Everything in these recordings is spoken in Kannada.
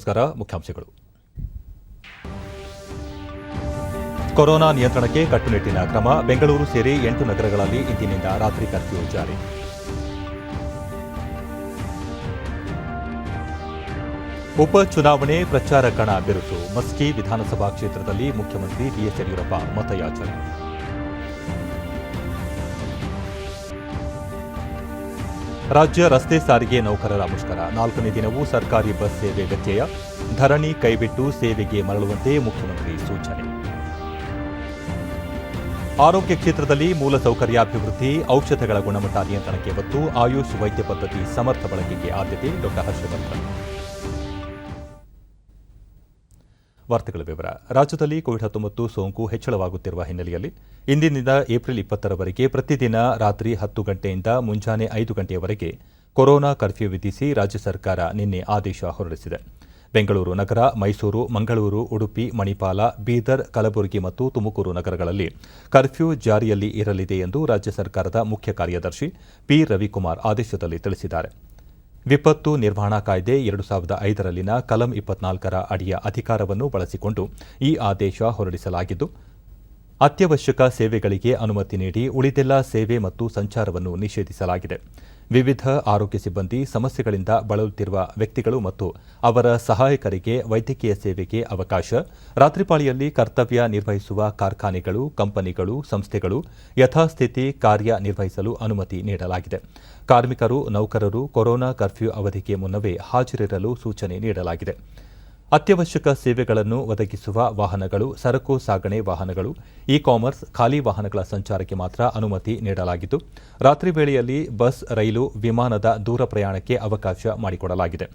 ನಮಸ್ಕಾರ. ಮುಖ್ಯಾಂಶಗಳು. ಕೊರೋನಾ ನಿಯಂತ್ರಣಕ್ಕೆ ಕಟ್ಟುನಿಟ್ಟಿನ ಕ್ರಮ. ಬೆಂಗಳೂರು ಸೇರಿ 8 ನಗರಗಳಲ್ಲಿ ಇಂದಿನಿಂದ ರಾತ್ರಿ ಕರ್ಫ್ಯೂ ಜಾರಿ. ಉಪಚುನಾವಣೆ ಪ್ರಚಾರ ಕಣ ಬಿರುಸು. ಮಸ್ಕಿ ವಿಧಾನಸಭಾ ಕ್ಷೇತ್ರದಲ್ಲಿ ಮುಖ್ಯಮಂತ್ರಿ ಬಿಎಸ್ ಯಡಿಯೂರಪ್ಪ ಮತಯಾಚನೆ. ರಾಜ್ಯ ರಸ್ತೆ ಸಾರಿಗೆ ನೌಕರರ ಮುಷ್ಕರ. 4ನೇ ದಿನವೂ ಸರ್ಕಾರಿ ಬಸ್ ಸೇವೆ ವ್ಯತ್ಯಯ. ಧರಣಿ ಕೈಬಿಟ್ಟು ಸೇವೆಗೆ ಮರಳುವಂತೆ ಮುಖ್ಯಮಂತ್ರಿ ಸೂಚನೆ. ಆರೋಗ್ಯ ಕ್ಷೇತ್ರದಲ್ಲಿ ಮೂಲಸೌಕರ್ಯಾಭಿವೃದ್ಧಿ, ಔಷಧಗಳ ಗುಣಮಟ್ಟ ನಿಯಂತ್ರಣಕ್ಕೆ ಒತ್ತು. ಆಯುಷ್ ವೈದ್ಯ ಪದ್ಧತಿ ಸಮರ್ಥ ಬಳಕೆಗೆ ಆದ್ಯತೆ. ಡಾ ಹರ್ಷವರ್ಧನ್. ವಾರ್ತೆಗಳ ವಿವರ. ರಾಜ್ಯದಲ್ಲಿ ಕೋವಿಡ್-19 ಸೋಂಕು ಹೆಚ್ಚಳವಾಗುತ್ತಿರುವ ಹಿನ್ನೆಲೆಯಲ್ಲಿ ಇಂದಿನಿಂದ ಏಪ್ರಿಲ್ 20ರವರೆಗೆ ಪ್ರತಿದಿನ ರಾತ್ರಿ 10 ಗಂಟೆಯಿಂದ ಮುಂಜಾನೆ 5 ಗಂಟೆಯವರೆಗೆ ಕೊರೋನಾ ಕರ್ಫ್ಯೂ ವಿಧಿಸಿ ರಾಜ್ಯ ಸರ್ಕಾರ ನಿನ್ನೆ ಆದೇಶ ಹೊರಡಿಸಿದೆ. ಬೆಂಗಳೂರು ನಗರ, ಮೈಸೂರು, ಮಂಗಳೂರು, ಉಡುಪಿ, ಮಣಿಪಾಲ, ಬೀದರ್, ಕಲಬುರಗಿ ಮತ್ತು ತುಮಕೂರು ನಗರಗಳಲ್ಲಿ ಕರ್ಫ್ಯೂ ಜಾರಿಯಲ್ಲಿ ಇರಲಿದೆ ಎಂದು ರಾಜ್ಯ ಸರ್ಕಾರದ ಮುಖ್ಯ ಕಾರ್ಯದರ್ಶಿ ಪಿ ರವಿಕುಮಾರ್ ಆದೇಶದಲ್ಲಿ ತಿಳಿಸಿದ್ದಾರೆ. ವಿಪತ್ತು ನಿರ್ವಹಣಾ ಕಾಯ್ದೆ 2005ರಲ್ಲಿನ ಕಲಂ 24ರ ಅಡಿಯ ಅಧಿಕಾರವನ್ನು ಬಳಸಿಕೊಂಡು ಈ ಆದೇಶ ಹೊರಡಿಸಲಾಗಿದ್ದು, ಅತ್ಯವಶ್ಯಕ ಸೇವೆಗಳಿಗೆ ಅನುಮತಿ ನೀಡಿ ಉಳಿದೆಲ್ಲ ಸೇವೆ ಮತ್ತು ಸಂಚಾರವನ್ನು ನಿಷೇಧಿಸಲಾಗಿದೆ. ವಿವಿಧ ಆರೋಗ್ಯ ಸಿಬ್ಬಂದಿ, ಸಮಸ್ಯೆಗಳಿಂದ ಬಳಲುತ್ತಿರುವ ವ್ಯಕ್ತಿಗಳು ಮತ್ತು ಅವರ ಸಹಾಯಕರಿಗೆ ವೈದ್ಯಕೀಯ ಸೇವೆಗೆ ಅವಕಾಶ. ರಾತ್ರಿಪಾಳಿಯಲ್ಲಿ ಕರ್ತವ್ಯ ನಿರ್ವಹಿಸುವ ಕಾರ್ಖಾನೆಗಳು, ಕಂಪನಿಗಳು, ಸಂಸ್ಥೆಗಳು ಯಥಾಸ್ಥಿತಿ ಕಾರ್ಯ ನಿರ್ವಹಿಸಲು ಅನುಮತಿ ನೀಡಲಾಗಿದೆ. ಕಾರ್ಮಿಕರು, ನೌಕರರು ಕೊರೋನಾ ಕರ್ಫ್ಯೂ ಅವಧಿಗೆ ಮುನ್ನವೇ ಹಾಜರಿರಲು ಸೂಚನೆ ನೀಡಲಾಗಿದೆ. ಅತ್ಯವಶ್ಯಕ ಸೇವೆಗಳನ್ನು ಒದಗಿಸುವ ವಾಹನಗಳು, ಸರಕು ಸಾಗಣೆ ವಾಹನಗಳು, ಇ-ಕಾಮರ್ಸ್, ಖಾಲಿ ವಾಹನಗಳ ಸಂಚಾರಕ್ಕೆ ಮಾತ್ರ ಅನುಮತಿ ನೀಡಲಾಗಿದ್ದು, ರಾತ್ರಿ ವೇಳೆಯಲ್ಲಿ ಬಸ್, ರೈಲು, ವಿಮಾನದ ದೂರ ಪ್ರಯಾಣಕ್ಕೆ ಅವಕಾಶ ಮಾಡಿಕೊಡಲಾಗಿದೆ.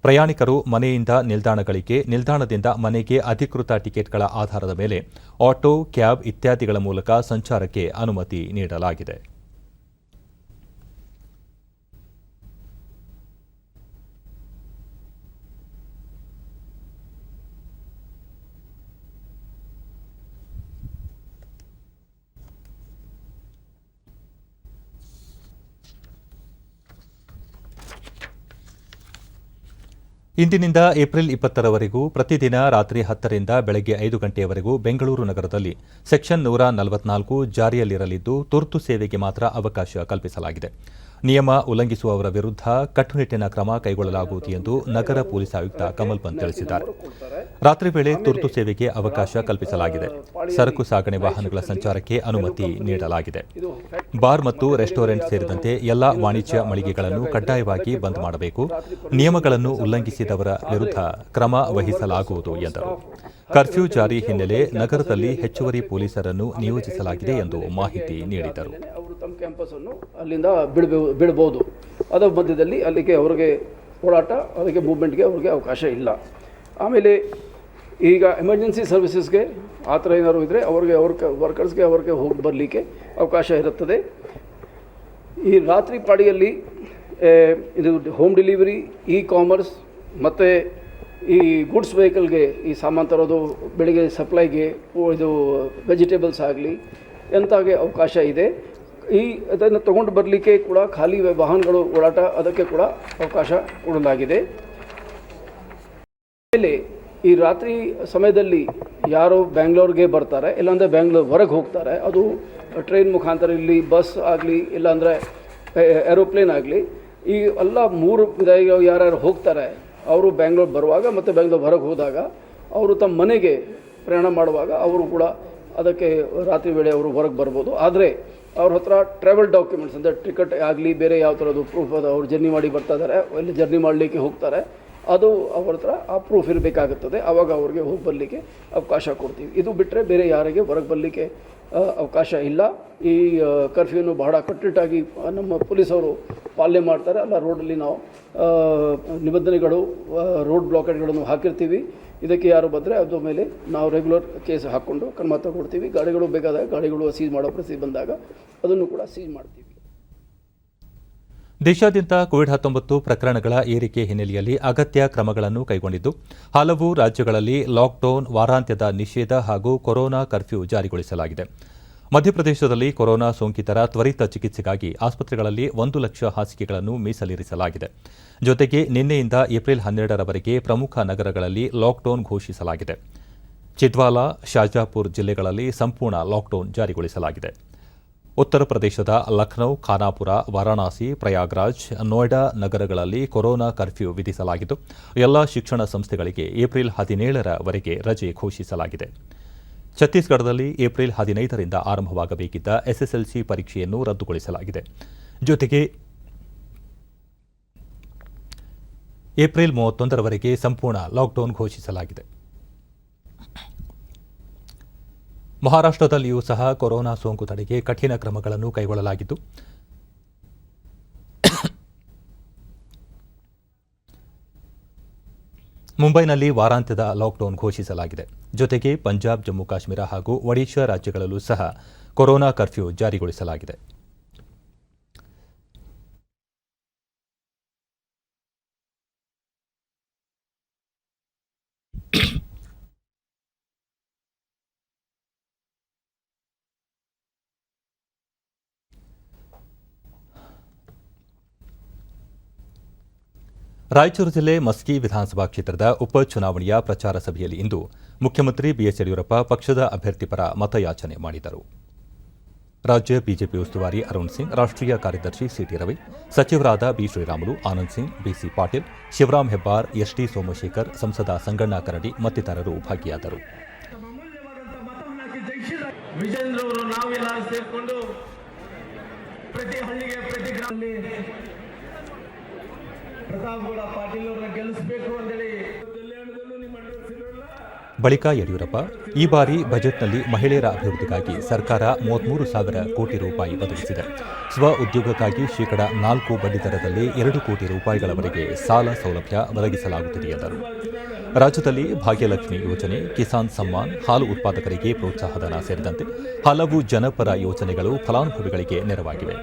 ಪ್ರಯಾಣಿಕರು ಮನೆಯಿಂದ ನಿಲ್ದಾಣಗಳಿಗೆ, ನಿಲ್ದಾಣದಿಂದ ಮನೆಗೆ ಅಧಿಕೃತ ಟಿಕೆಟ್ಗಳ ಆಧಾರದ ಮೇಲೆ ಆಟೋ, ಕ್ಯಾಬ್ ಇತ್ಯಾದಿಗಳ ಮೂಲಕ ಸಂಚಾರಕ್ಕೆ ಅನುಮತಿ ನೀಡಲಾಗಿದೆ. ಇಂದಿನಿಂದ ಏಪ್ರಿಲ್ 20ರವರೆಗೂ ಪ್ರತಿದಿನ ರಾತ್ರಿ 10ರಿಂದ ಬೆಳಗ್ಗೆ 5 ಗಂಟೆಯವರೆಗೂ ಬೆಂಗಳೂರು ನಗರದಲ್ಲಿ ಸೆಕ್ಷನ್ 144 ಜಾರಿಯಲ್ಲಿರಲಿದ್ದು, ತುರ್ತು ಸೇವೆಗೆ ಮಾತ್ರ ಅವಕಾಶ ಕಲ್ಪಿಸಲಾಗಿದೆ. ನಿಯಮ ಉಲ್ಲಂಘಿಸುವವರ ವಿರುದ್ಧ ಕಟ್ಟುನಿಟ್ಟಿನ ಕ್ರಮ ಕೈಗೊಳ್ಳಲಾಗುವುದು ಎಂದು ನಗರ ಪೊಲೀಸ್ ಆಯುಕ್ತ ಕಮಲ್ ಪಂತ್ ತಿಳಿಸಿದ್ದಾರೆ. ರಾತ್ರಿ ವೇಳೆ ತುರ್ತು ಸೇವೆಗೆ ಅವಕಾಶ ಕಲ್ಪಿಸಲಾಗಿದೆ. ಸರಕು ಸಾಗಣೆ ವಾಹನಗಳ ಸಂಚಾರಕ್ಕೆ ಅನುಮತಿ ನೀಡಲಾಗಿದೆ. ಬಾರ್ ಮತ್ತು ರೆಸ್ಟೋರೆಂಟ್ ಸೇರಿದಂತೆ ಎಲ್ಲಾ ವಾಣಿಜ್ಯ ಮಳಿಗೆಗಳನ್ನು ಕಡ್ಡಾಯವಾಗಿ ಬಂದ್ ಮಾಡಬೇಕು. ನಿಯಮಗಳನ್ನು ಉಲ್ಲಂಘಿಸಿದವರ ವಿರುದ್ಧ ಕ್ರಮ ವಹಿಸಲಾಗುವುದು ಎಂದರು. ಕರ್ಫ್ಯೂ ಜಾರಿ ಹಿನ್ನೆಲೆ ನಗರದಲ್ಲಿ ಹೆಚ್ಚುವರಿ ಪೊಲೀಸರನ್ನು ನಿಯೋಜಿಸಲಾಗಿದೆ ಎಂದು ಮಾಹಿತಿ ನೀಡಿದರು. ತಮ್ಮ ಕ್ಯಾಂಪಸ್ ಅನ್ನು ಅಲ್ಲಿಂದ ಬಿಡಬಹುದು. ಅದರ ಮಧ್ಯದಲ್ಲಿ ಅಲ್ಲಿಗೆ ಅವರಿಗೆ ಓಡಾಟ, ಅದಕ್ಕೆ ಮೂವ್ಮೆಂಟ್ಗೆ ಅವ್ರಿಗೆ ಅವಕಾಶ ಇಲ್ಲ. ಆಮೇಲೆ ಈಗ ಎಮರ್ಜೆನ್ಸಿ ಸರ್ವಿಸಸ್ಗೆ ಆ ಥರ ಏನಾದ್ರು ಇದ್ದರೆ ಅವ್ರಿಗೆ ವರ್ಕರ್ಸ್ಗೆ ಅವ್ರಿಗೆ ಹೋಗಿ ಬರಲಿಕ್ಕೆ ಅವಕಾಶ ಇರುತ್ತದೆ. ಈ ರಾತ್ರಿ ಪಾಳಿಯಲ್ಲಿ ಇದು ಹೋಮ್ ಡೆಲಿವರಿ, ಇ-ಕಾಮರ್ಸ್ ಮತ್ತು ಈ ಗುಡ್ಸ್ ವೆಹಿಕಲ್ಗೆ ಈ ಸಾಮಾನು ತರೋದು, ಬೆಳಿಗ್ಗೆ ಸಪ್ಲೈಗೆ ಇದು ವೆಜಿಟೇಬಲ್ಸ್ ಆಗಲಿ ಎಂತಾಗೆ ಅವಕಾಶ ಇದೆ. ಅದನ್ನು ತೊಗೊಂಡು ಬರಲಿಕ್ಕೆ ಕೂಡ ಖಾಲಿ ವಾಹನಗಳು ಓಡಾಟ, ಅದಕ್ಕೆ ಕೂಡ ಅವಕಾಶ ಕೊಡಲಾಗಿದೆ. ಆಮೇಲೆ ಈ ರಾತ್ರಿ ಸಮಯದಲ್ಲಿ ಯಾರು ಬ್ಯಾಂಗ್ಳೂರ್ಗೆ ಬರ್ತಾರೆ, ಇಲ್ಲಾಂದರೆ ಬ್ಯಾಂಗ್ಳೂರ್ ಹೊರಗೆ ಹೋಗ್ತಾರೆ, ಅದು ಟ್ರೈನ್ ಮುಖಾಂತರ ಇಲ್ಲಿ ಬಸ್ ಆಗಲಿ ಇಲ್ಲಾಂದರೆ ಏರೋಪ್ಲೇನ್ ಆಗಲಿ, ಈ ಎಲ್ಲ 3 ವಿಧಾಯಿಗಳು ಯಾರ್ಯಾರು ಹೋಗ್ತಾರೆ ಅವರು ಬ್ಯಾಂಗ್ಳೂರ್ ಬರುವಾಗ ಮತ್ತು ಬ್ಯಾಂಗ್ಳೂರ್ ಹೊರಗೆ ಹೋದಾಗ ಅವರು ತಮ್ಮ ಮನೆಗೆ ಪ್ರಯಾಣ ಮಾಡುವಾಗ ಅವರು ಕೂಡ ಅದಕ್ಕೆ ರಾತ್ರಿ ವೇಳೆ ಅವರು ಹೊರಗೆ ಬರ್ಬೋದು. ಆದರೆ ಅವ್ರ ಹತ್ರ ಟ್ರಾವೆಲ್ ಡಾಕ್ಯುಮೆಂಟ್ಸ್ ಅಂದರೆ ಟಿಕೆಟ್ ಆಗಲಿ ಬೇರೆ ಯಾವ ಥರದ್ದು ಪ್ರೂಫ್ ಅದು ಅವ್ರು ಜರ್ನಿ ಮಾಡಿ ಬರ್ತಾ ಇದ್ದಾರೆ, ಅಲ್ಲಿ ಜರ್ನಿ ಮಾಡಲಿಕ್ಕೆ ಹೋಗ್ತಾರೆ, ಅದು ಅವ್ರ ಹತ್ರ ಆ ಪ್ರೂಫ್ ಇರಬೇಕಾಗುತ್ತದೆ. ಆವಾಗ ಅವ್ರಿಗೆ ಹೋಗಿ ಬರಲಿಕ್ಕೆ ಅವಕಾಶ ಕೊಡ್ತೀವಿ. ಇದು ಬಿಟ್ಟರೆ ಬೇರೆ ಯಾರಿಗೆ ಹೊರಗೆ ಬರಲಿಕ್ಕೆ ಅವಕಾಶ ಇಲ್ಲ. ಈ ಕರ್ಫ್ಯೂನು ಬಹಳ ಕಟ್ಟುನಿಟ್ಟಾಗಿ ನಮ್ಮ ಪೊಲೀಸವರು ಪಾಲನೆ ಮಾಡ್ತಾರೆ. ಅಲ್ಲ ರೋಡಲ್ಲಿ ನಾವು ನಿಬಂಧನೆಗಳು, ರೋಡ್ ಬ್ಲಾಕೆಟ್ಗಳನ್ನು ಹಾಕಿರ್ತೀವಿ. ಇದಕ್ಕೆ ಯಾರು ಬಂದರೆ ಅದ್ರ ಮೇಲೆ ನಾವು ರೆಗ್ಯುಲರ್ ಕೇಸ್ ಹಾಕ್ಕೊಂಡು ಕ್ರಮ ತಗೊಳ್ತೀವಿ. ಗಾಡಿಗಳು ಬೇಕಾದಾಗ ಗಾಡಿಗಳು ಸೀಜ್ ಮಾಡೋ ಪರಿಸ್ಥಿತಿ ಬಂದಾಗ ಅದನ್ನು ಕೂಡ ಸೀಜ್ ಮಾಡ್ತೀವಿ. ದೇಶಾದ್ಯಂತ ಕೋವಿಡ್-19 ಪ್ರಕರಣಗಳ ಏರಿಕೆ ಹಿನ್ನೆಲೆಯಲ್ಲಿ ಅಗತ್ಯ ಕ್ರಮಗಳನ್ನು ಕೈಗೊಂಡಿದ್ದು, ಹಲವು ರಾಜ್ಯಗಳಲ್ಲಿ ಲಾಕ್ಡೌನ್, ವಾರಾಂತ್ಯದ ನಿಷೇಧ ಹಾಗೂ ಕೊರೋನಾ ಕರ್ಫ್ಯೂ ಜಾರಿಗೊಳಿಸಲಾಗಿದೆ. ಮಧ್ಯಪ್ರದೇಶದಲ್ಲಿ ಕೊರೋನಾ ಸೋಂಕಿತರ ತ್ವರಿತ ಚಿಕಿತ್ಸೆಗಾಗಿ ಆಸ್ಪತ್ರೆಗಳಲ್ಲಿ 1 ಲಕ್ಷ ಹಾಸಿಗೆಗಳನ್ನು ಮೀಸಲಿರಿಸಲಾಗಿದೆ. ಜೊತೆಗೆ ನಿನ್ನೆಯಿಂದ ಏಪ್ರಿಲ್ 12ರವರೆಗೆ ಪ್ರಮುಖ ನಗರಗಳಲ್ಲಿ ಲಾಕ್ಡೌನ್ ಘೋಷಿಸಲಾಗಿದೆ. ಚಿದ್ವಾಲಾ, ಶಾಜಾಪುರ್ ಜಿಲ್ಲೆಗಳಲ್ಲಿ ಸಂಪೂರ್ಣ ಲಾಕ್ಡೌನ್ ಜಾರಿಗೊಳಿಸಲಾಗಿದೆ. ಉತ್ತರ ಪ್ರದೇಶದ ಲಖನೌ, ಖಾನಾಪುರ, ವಾರಾಣಸಿ, ಪ್ರಯಾಗ್ರಾಜ್, ನೋಯ್ಡಾ ನಗರಗಳಲ್ಲಿ ಕೊರೋನಾ ಕರ್ಫ್ಯೂ ವಿಧಿಸಲಾಗಿದ್ದು, ಎಲ್ಲಾ ಶಿಕ್ಷಣ ಸಂಸ್ಥೆಗಳಿಗೆ ಏಪ್ರಿಲ್ 17ರವರೆಗೆ ರಜೆ ಘೋಷಿಸಲಾಗಿದೆ. ಛತ್ತೀಸ್ಗಢದಲ್ಲಿ ಏಪ್ರಿಲ್ 15ರಿಂದ ಆರಂಭವಾಗಬೇಕಿದ್ದ ಎಸ್ಎಸ್ಎಲ್ಸಿ ಪರೀಕ್ಷೆಯನ್ನು ರದ್ದುಗೊಳಿಸಲಾಗಿದೆ. ಜೊತೆಗೆ ಏಪ್ರಿಲ್ 31ರವರೆಗೆ ಸಂಪೂರ್ಣ ಲಾಕ್ಡೌನ್ ಘೋಷಿಸಲಾಗಿದೆ. ಮಹಾರಾಷ್ಟ್ರದಲ್ಲಿಯೂ ಸಹ ಕೊರೋನಾ ಸೋಂಕು ತಡೆಗೆ ಕಠಿಣ ಕ್ರಮಗಳನ್ನು ಕೈಗೊಳ್ಳಲಾಗಿದ್ದು, ಮುಂಬೈನಲ್ಲಿ ವಾರಾಂತ್ಯದ ಲಾಕ್ಡೌನ್ ಘೋಷಿಸಲಾಗಿದೆ. ಜೊತೆಗೆ ಪಂಜಾಬ್, ಜಮ್ಮು ಕಾಶ್ಮೀರ ಹಾಗೂ ಒಡಿಶಾ ರಾಜ್ಯಗಳಲ್ಲೂ ಸಹ ಕೊರೋನಾ ಕರ್ಫ್ಯೂ ಜಾರಿಗೊಳಿಸಲಾಗಿದೆ. ರಾಯಚೂರು ಜಿಲ್ಲೆ ಮಸ್ಕಿ ವಿಧಾನಸಭಾ ಕ್ಷೇತ್ರದ ಉಪಚುನಾವಣೆಯ ಪ್ರಚಾರ ಸಭೆಯಲ್ಲಿ ಇಂದು ಮುಖ್ಯಮಂತ್ರಿ ಬಿಎಸ್ ಯಡಿಯೂರಪ್ಪ ಪಕ್ಷದ ಅಭ್ಯರ್ಥಿ ಪರ ಮತಯಾಚನೆ ಮಾಡಿದರು. ರಾಜ್ಯ ಬಿಜೆಪಿ ಉಸ್ತುವಾರಿ ಅರುಣ್ ಸಿಂಗ್, ರಾಷ್ಟ್ರೀಯ ಕಾರ್ಯದರ್ಶಿ ಸಿಟಿ ರವಿ, ಸಚಿವರಾದ ಬಿ ಶ್ರೀರಾಮುಲು, ಆನಂದ್ ಸಿಂಗ್, ಬಿಸಿ ಪಾಟೀಲ್, ಶಿವರಾಮ್ ಹೆಬ್ಬಾರ್, ಎಸ್ಟಿ ಸೋಮಶೇಖರ್, ಸಂಸದ ಸಂಗಣ್ಣ ಕರಡಿ ಮತ್ತಿತರರು ಭಾಗಿಯಾದರು. ಬಳಿಕ ಯಡಿಯೂರಪ್ಪ, ಈ ಬಾರಿ ಬಜೆಟ್ನಲ್ಲಿ ಮಹಿಳೆಯರ ಅಭಿವೃದ್ಧಿಗಾಗಿ ಸರ್ಕಾರ 33,000 ಕೋಟಿ ರೂಪಾಯಿ ಒದಗಿಸಿದೆ. ಸ್ವ ಉದ್ಯೋಗಕ್ಕಾಗಿ ಶೇಕಡಾ 4 ಬಡ್ಡಿದರದಲ್ಲಿ 2 ಕೋಟಿ ರೂಪಾಯಿಗಳವರೆಗೆ ಸಾಲ ಸೌಲಭ್ಯ ಒದಗಿಸಲಾಗುತ್ತಿದೆ ಎಂದರು. ರಾಜ್ಯದಲ್ಲಿ ಭಾಗ್ಯಲಕ್ಷ್ಮಿ ಯೋಜನೆ, ಕಿಸಾನ್ ಸಮ್ಮಾನ್, ಹಾಲು ಉತ್ಪಾದಕರಿಗೆ ಪ್ರೋತ್ಸಾಹಧನ ಸೇರಿದಂತೆ ಹಲವು ಜನಪರ ಯೋಜನೆಗಳು ಫಲಾನುಭವಿಗಳಿಗೆ ನೆರವಾಗಿವೆ.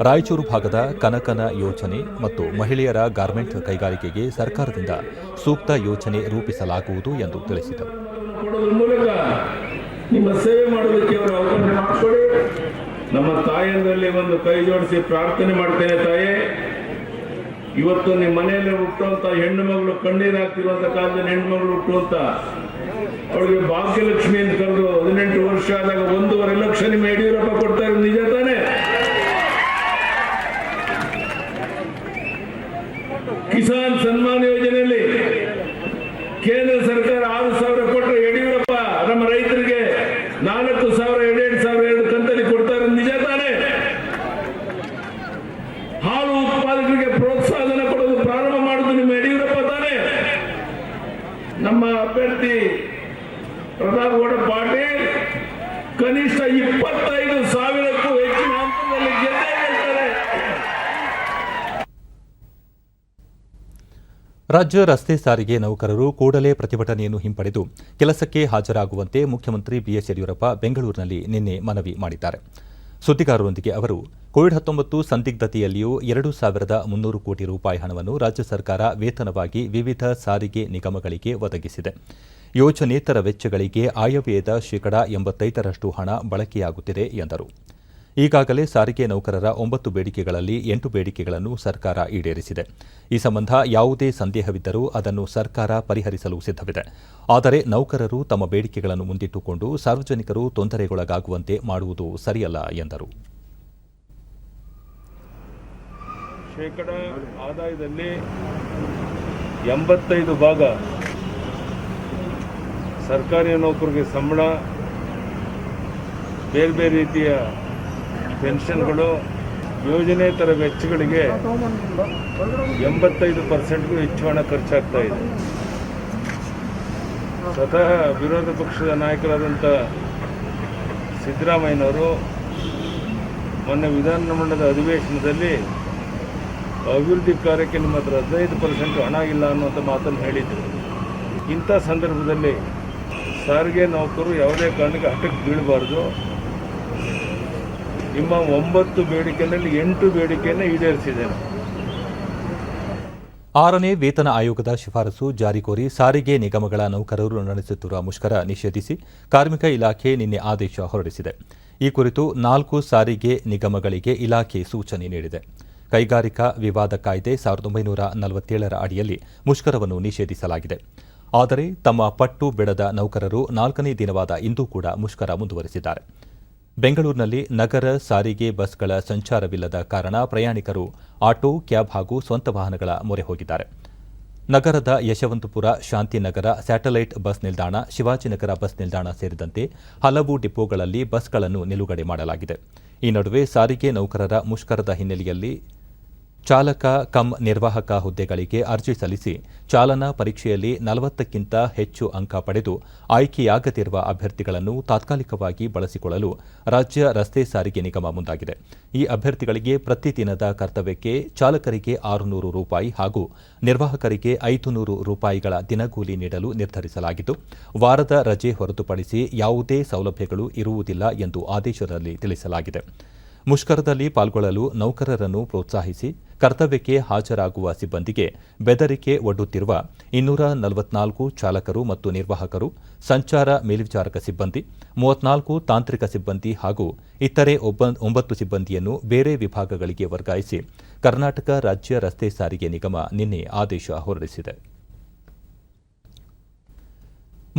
ರಾಯಚೂರು ಭಾಗದ ಕನಕನ ಯೋಜನೆ ಮತ್ತು ಮಹಿಳೆಯರ ಗಾರ್ಮೆಂಟ್ ಕೈಗಾರಿಕೆಗೆ ಸರ್ಕಾರದಿಂದ ಸೂಕ್ತ ಯೋಜನೆ ರೂಪಿಸಲಾಗುವುದು ಎಂದು ತಿಳಿಸಿದರು. ನಿಮ್ಮ ಸೇವೆ ಮಾಡೋದಕ್ಕೆ ಅವರ ಅವಕಾಶ ಮಾಡಿಕೊಡಿ. ನಮ್ಮ ತಾಯಂದ್ರಲ್ಲಿ ಒಂದು ಕೈ ಜೋಡಿಸಿ ಪ್ರಾರ್ಥನೆ ಮಾಡ್ತೇನೆ. ತಾಯೇ, ಇವತ್ತು ನಿಮ್ಮ ಮನೆಯಲ್ಲಿ ಹುಟ್ಟುವಂತ ಹೆಣ್ಣು ಮಗಳು ಕಣ್ಣೀರು ಹಾಕ್ತಿರುವಂತ ಕಾಲದಲ್ಲಿ ಹೆಣ್ಣು ಮಗಳು ಹುಟ್ಟುವಂತ ಅವಳಿಗೆ ಭಾಗ್ಯಲಕ್ಷ್ಮಿ ಅಂತ ಕರೆದು 18 ವರ್ಷ ಆದಾಗ 1.5 ಲಕ್ಷ ನಿಮ್ಮ ಯಡಿಯೂರಪ್ಪ ಕೊಡ್ತಾ ಇರೋದು ನಿಜ ತಾನೆ? ಕಿಸಾನ್ ಸನ್ಮಾನ್ ಯೋಜನೆಯಲ್ಲಿ ಕೇಂದ್ರ ಸರ್ಕಾರ 6,000 ಕೊಟ್ಟರೆ ಯಡಿಯೂರಪ್ಪ ನಮ್ಮ ರೈತರಿಗೆ 4,000, 2,000 ಕಂತಲ್ಲಿ ಕೊಡ್ತಾ ಇರೋದು ನಿಜ ತಾನೆ? ಹಾಲು ಉತ್ಪಾದಕರಿಗೆ ಪ್ರೋತ್ಸಾಹನ ಕೊಡೋದು ಪ್ರಾರಂಭ ಮಾಡುವುದು ನಿಮ್ಮ ಯಡಿಯೂರಪ್ಪ ತಾನೆ? ನಮ್ಮ ಅಭ್ಯರ್ಥಿ ಪ್ರತಾಪ್ ಗೌಡ ಪಾಟೀಲ್ ಕನಿಷ್ಠ 25,000ಕ್ಕೂ ಹೆಚ್ಚಿನ ಹಂತದಲ್ಲಿ ಗೆದ್ದೇ ಗೆಲ್ತಾರೆ. ರಾಜ್ಯ ರಸ್ತೆ ಸಾರಿಗೆ ನೌಕರರು ಕೂಡಲೇ ಪ್ರತಿಭಟನೆಯನ್ನು ಹಿಂಪಡೆದು ಕೆಲಸಕ್ಕೆ ಹಾಜರಾಗುವಂತೆ ಮುಖ್ಯಮಂತ್ರಿ ಬಿಎಸ್ ಯಡಿಯೂರಪ್ಪ ಬೆಂಗಳೂರಿನಲ್ಲಿ ನಿನ್ನೆ ಮನವಿ ಮಾಡಿದ್ದಾರೆ. ಸುದ್ದಿಗಾರರೊಂದಿಗೆ ಅವರು, ಕೋವಿಡ್-19 ಸಂದಿಗ್ಧತೆಯಲ್ಲಿಯೂ 2,300 ಕೋಟಿ ರೂಪಾಯಿ ಹಣವನ್ನು ರಾಜ್ಯ ಸರ್ಕಾರ ವೇತನವಾಗಿ ವಿವಿಧ ಸಾರಿಗೆ ನಿಗಮಗಳಿಗೆ ಒದಗಿಸಿದೆ. ಯೋಜನೇತರ ವೆಚ್ಚಗಳಿಗೆ ಆಯವ್ಯಯದ ಶೇಕಡಾ 85ರಷ್ಟು ಹಣ ಬಳಕೆಯಾಗುತ್ತಿದೆ ಎಂದರು. ಈಗಾಗಲೇ ಸಾರಿಗೆ ನೌಕರರ 9 ಬೇಡಿಕೆಗಳಲ್ಲಿ 8 ಬೇಡಿಕೆಗಳನ್ನು ಸರ್ಕಾರ ಈಡೇರಿಸಿದೆ. ಈ ಸಂಬಂಧ ಯಾವುದೇ ಸಂದೇಹವಿದ್ದರೂ ಅದನ್ನು ಸರ್ಕಾರ ಪರಿಹರಿಸಲು ಸಿದ್ಧವಿದೆ. ಆದರೆ ನೌಕರರು ತಮ್ಮ ಬೇಡಿಕೆಗಳನ್ನು ಮುಂದಿಟ್ಟುಕೊಂಡು ಸಾರ್ವಜನಿಕರು ತೊಂದರೆಗೊಳಗಾಗುವಂತೆ ಮಾಡುವುದು ಸರಿಯಲ್ಲ ಎಂದರು. ಶೇಕಡಾ ಆದಾಯದಲ್ಲಿ 85 ಭಾಗ ಸರ್ಕಾರಿ ನೌಕರರಿಗೆ ಸಂಬಳ, ಬೇರೆ ಬೇರೆ ರೀತಿಯ ಪೆನ್ಷನ್ಗಳು, ಯೋಜನೇತರ ವೆಚ್ಚಗಳಿಗೆ 85%ಗೂ ಹೆಚ್ಚು ಹಣ ಖರ್ಚಾಗ್ತಾ ಇದೆ. ಸ್ವತಃ ವಿರೋಧ ಪಕ್ಷದ ನಾಯಕರಾದಂಥ ಸಿದ್ದರಾಮಯ್ಯನವರು ಮೊನ್ನೆ ವಿಧಾನಮಂಡಲದ ಅಧಿವೇಶನದಲ್ಲಿ ಅಭಿವೃದ್ಧಿ ಕಾರ್ಯಕ್ಕೆ ನಿಮ್ಮ ಹತ್ರ 15% ಹಣ ಇಲ್ಲ ಅನ್ನುವಂಥ ಮಾತನ್ನು ಹೇಳಿದರು. ಇಂಥ ಸಂದರ್ಭದಲ್ಲಿ ಸಾರಿಗೆ ನೌಕರರು ಯಾವುದೇ ಕಾರಣಕ್ಕೆ ಹಠಕ್ಕೆ ಬೀಳಬಾರ್ದು. ನಿಮ್ಮ 9 ಬೇಡಿಕೆಯಲ್ಲಿ 8 ಬೇಡಿಕೆಯನ್ನು ಈಡೇರಿಸಿದ್ದೇನೆ. 6ನೇ ವೇತನ ಆಯೋಗದ ಶಿಫಾರಸು ಜಾರಿ ಕೋರಿ ಸಾರಿಗೆ ನಿಗಮಗಳ ನೌಕರರು ನಡೆಸುತ್ತಿರುವ ಮುಷ್ಕರ ನಿಷೇಧಿಸಿ ಕಾರ್ಮಿಕ ಇಲಾಖೆ ನಿನ್ನೆ ಆದೇಶ ಹೊರಡಿಸಿದೆ. ಈ ಕುರಿತು 4 ಸಾರಿಗೆ ನಿಗಮಗಳಿಗೆ ಇಲಾಖೆ ಸೂಚನೆ ನೀಡಿದೆ. ಕೈಗಾರಿಕಾ ವಿವಾದ ಕಾಯ್ದೆ 1947ರ ಅಡಿಯಲ್ಲಿ ಮುಷ್ಕರವನ್ನು ನಿಷೇಧಿಸಲಾಗಿದೆ. ಆದರೆ ತಮ್ಮ ಪಟ್ಟು ಬಿಡದ ನೌಕರರು 4ನೇ ದಿನವಾದ ಇಂದು ಕೂಡ ಮುಷ್ಕರ ಮುಂದುವರೆಸಿದ್ದಾರೆ. ಬೆಂಗಳೂರಿನಲ್ಲಿ ನಗರ ಸಾರಿಗೆ ಬಸ್ಗಳ ಸಂಚಾರವಿಲ್ಲದ ಕಾರಣ ಪ್ರಯಾಣಿಕರು ಆಟೋ, ಕ್ಯಾಬ್ ಹಾಗೂ ಸ್ವಂತ ವಾಹನಗಳ ಮೊರೆ ಹೋಗಿದ್ದಾರೆ. ನಗರದ ಯಶವಂತಪುರ, ಶಾಂತಿನಗರ, ಸ್ಯಾಟಲೈಟ್ ಬಸ್ ನಿಲ್ದಾಣ, ಶಿವಾಜಿನಗರ ಬಸ್ ನಿಲ್ದಾಣ ಸೇರಿದಂತೆ ಹಲವು ಡಿಪೋಗಳಲ್ಲಿ ಬಸ್ಗಳನ್ನು ನಿಲುಗಡೆ ಮಾಡಲಾಗಿದೆ. ಈ ನಡುವೆ ಸಾರಿಗೆ ನೌಕರರ ಮುಷ್ಕರದ ಹಿನ್ನೆಲೆಯಲ್ಲಿ ಚಾಲಕ ಕಮ್ ನಿರ್ವಾಹಕ ಹುದ್ದೆಗಳಿಗೆ ಅರ್ಜಿ ಸಲ್ಲಿಸಿ ಚಾಲನಾ ಪರೀಕ್ಷೆಯಲ್ಲಿ 40ಕ್ಕಿಂತ ಹೆಚ್ಚು ಅಂಕ ಪಡೆದು ಆಯ್ಕೆಯಾಗದಿರುವ ಅಭ್ಯರ್ಥಿಗಳನ್ನು ತಾತ್ಕಾಲಿಕವಾಗಿ ಬಳಸಿಕೊಳ್ಳಲು ರಾಜ್ಯ ರಸ್ತೆ ಸಾರಿಗೆ ನಿಗಮ ಮುಂದಾಗಿದೆ. ಈ ಅಭ್ಯರ್ಥಿಗಳಿಗೆ ಪ್ರತಿದಿನದ ಕರ್ತವ್ಯಕ್ಕೆ ಚಾಲಕರಿಗೆ ₹600 ಹಾಗೂ ನಿರ್ವಾಹಕರಿಗೆ ₹500 ದಿನಗೂಲಿ ನೀಡಲು ನಿರ್ಧರಿಸಲಾಗಿದ್ದು, ವಾರದ ರಜೆ ಹೊರತುಪಡಿಸಿ ಯಾವುದೇ ಸೌಲಭ್ಯಗಳು ಇರುವುದಿಲ್ಲ ಎಂದು ಆದೇಶದಲ್ಲಿ ತಿಳಿಸಲಾಗಿದೆ. ಮುಷ್ಕರದಲ್ಲಿ ಪಾಲ್ಗೊಳ್ಳಲು ನೌಕರರನ್ನು ಪ್ರೋತ್ಸಾಹಿಸಿ ಕರ್ತವ್ಯಕ್ಕೆ ಹಾಜರಾಗುವ ಸಿಬ್ಬಂದಿಗೆ ಬೆದರಿಕೆ ಒಡ್ಡುತ್ತಿರುವ 244 ಚಾಲಕರು ಮತ್ತು ನಿರ್ವಾಹಕರು, ಸಂಚಾರ ಮೇಲ್ವಿಚಾರಕ ಸಿಬ್ಬಂದಿ, 34 ತಾಂತ್ರಿಕ ಸಿಬ್ಬಂದಿ ಹಾಗೂ ಇತರೆ 9 ಸಿಬ್ಬಂದಿಯನ್ನು ಬೇರೆ ವಿಭಾಗಗಳಿಗೆ ವರ್ಗಾಯಿಸಿ ಕರ್ನಾಟಕ ರಾಜ್ಯ ರಸ್ತೆ ಸಾರಿಗೆ ನಿಗಮ ನಿನ್ನೆ ಆದೇಶ ಹೊರಡಿಸಿದೆ.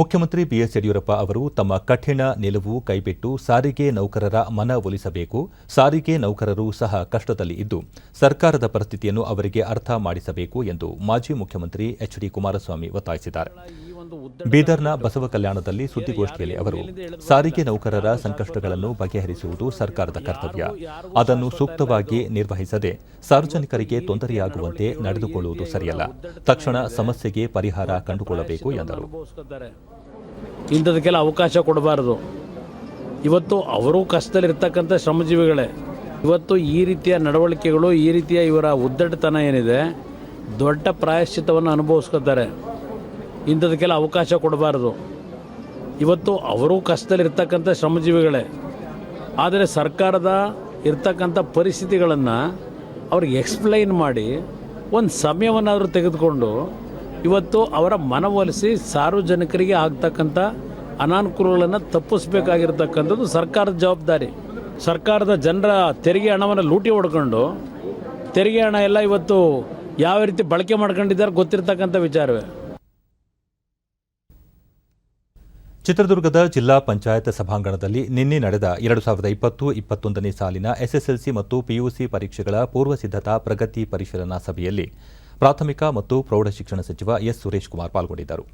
ಮುಖ್ಯಮಂತ್ರಿ ಬಿಎಸ್ ಯಡಿಯೂರಪ್ಪ ಅವರು ತಮ್ಮ ಕಠಿಣ ನಿಲುವು ಕೈಬಿಟ್ಟು ಸಾರಿಗೆ ನೌಕರರ ಮನವೊಲಿಸಬೇಕು. ಸಾರಿಗೆ ನೌಕರರು ಸಹ ಕಷ್ಟದಲ್ಲಿ ಇದ್ದು ಸರ್ಕಾರದ ಪರಿಸ್ಥಿತಿಯನ್ನು ಅವರಿಗೆ ಅರ್ಥ ಮಾಡಿಸಬೇಕು ಎಂದು ಮಾಜಿ ಮುಖ್ಯಮಂತ್ರಿ ಎಚ್ಡಿ ಕುಮಾರಸ್ವಾಮಿ ಒತ್ತಾಯಿಸಿದ್ದಾರೆ. ಬೀದರ್ನ ಬಸವ ಕಲ್ಯಾಣದಲ್ಲಿ ಸುದ್ದಿಗೋಷ್ಠಿಯಲ್ಲಿ ಅವರು, ಸಾರಿಗೆ ನೌಕರರ ಸಂಕಷ್ಟಗಳನ್ನು ಬಗೆಹರಿಸುವುದು ಸರ್ಕಾರದ ಕರ್ತವ್ಯ. ಅದನ್ನು ಸೂಕ್ತವಾಗಿ ನಿರ್ವಹಿಸದೆ ಸಾರ್ವಜನಿಕರಿಗೆ ತೊಂದರೆಯಾಗುವಂತೆ ನಡೆದುಕೊಳ್ಳುವುದು ಸರಿಯಲ್ಲ. ತಕ್ಷಣ ಸಮಸ್ಯೆಗೆ ಪರಿಹಾರ ಕಂಡುಕೊಳ್ಳಬೇಕು ಎಂದರು. ಇಂಥದಕ್ಕೆಲ್ಲ ಅವಕಾಶ ಕೊಡಬಾರದು. ಇವತ್ತು ಅವರು ಕಷ್ಟದಲ್ಲಿರ್ತಕ್ಕಂಥ ಶ್ರಮಜೀವಿಗಳೇ. ಇವತ್ತು ಈ ರೀತಿಯ ನಡವಳಿಕೆಗಳು, ಈ ರೀತಿಯ ಇವರ ಉದ್ದಟತನ ಏನಿದೆ, ದೊಡ್ಡ ಪ್ರಾಯಶ್ಚಿತ್ತವನ್ನು ಅನುಭವಿಸ್ಕೊತಾರೆ. ಇಂಥದಕ್ಕೆಲ್ಲ ಅವಕಾಶ ಕೊಡಬಾರದು. ಇವತ್ತು ಅವರು ಕಷ್ಟದಲ್ಲಿರ್ತಕ್ಕಂಥ ಶ್ರಮಜೀವಿಗಳೇ. ಆದರೆ ಸರ್ಕಾರದ ಇರ್ತಕ್ಕಂಥ ಪರಿಸ್ಥಿತಿಗಳನ್ನು ಅವ್ರಿಗೆ ಎಕ್ಸ್ಪ್ಲೈನ್ ಮಾಡಿ ಒಂದು ಸಮಯವನ್ನಾದರೂ ತೆಗೆದುಕೊಂಡು ಇವತ್ತು ಅವರ ಮನವೊಲಿಸಿ ಸಾರ್ವಜನಿಕರಿಗೆ ಆಗ್ತಕ್ಕಂಥ ಅನಾನುಕೂಲಗಳನ್ನು ತಪ್ಪಿಸಬೇಕಾಗಿರ್ತಕ್ಕಂಥದ್ದು ಸರ್ಕಾರದ ಜವಾಬ್ದಾರಿ. ಸರ್ಕಾರದ ಜನರ ತೆರಿಗೆ ಹಣವನ್ನು ಲೂಟಿ ಹೊಡ್ಕೊಂಡು ತೆರಿಗೆ ಹಣ ಎಲ್ಲ ಇವತ್ತು ಯಾವ ರೀತಿ ಬಳಕೆ ಮಾಡ್ಕೊಂಡಿದ್ದಾರೆ ಗೊತ್ತಿರ್ತಕ್ಕಂಥ ವಿಚಾರವೇ. ಚಿತ್ರದುರ್ಗದ ಜಿಲ್ಲಾ ಪಂಚಾಯತ್ ಸಭಾಂಗಣದಲ್ಲಿ ನಿನ್ನೆ ನಡೆದ 2020-21ನೇ ಸಾಲಿನ ಎಸ್ಎಸ್ಎಲ್ಸಿ ಮತ್ತು ಪಿಯುಸಿ ಪರೀಕ್ಷೆಗಳ ಪೂರ್ವ ಸಿದ್ಧತಾ ಪ್ರಗತಿ ಪರಿಶೀಲನಾ ಸಭೆಯಲ್ಲಿ ಪ್ರಾಥಮಿಕ ಮತ್ತು ಪ್ರೌಢಶಿಕ್ಷಣ ಸಚಿವ ಎಸ್ ಸುರೇಶ್ ಕುಮಾರ್ ಪಾಲ್ಗೊಂಡಿದ್ದರು.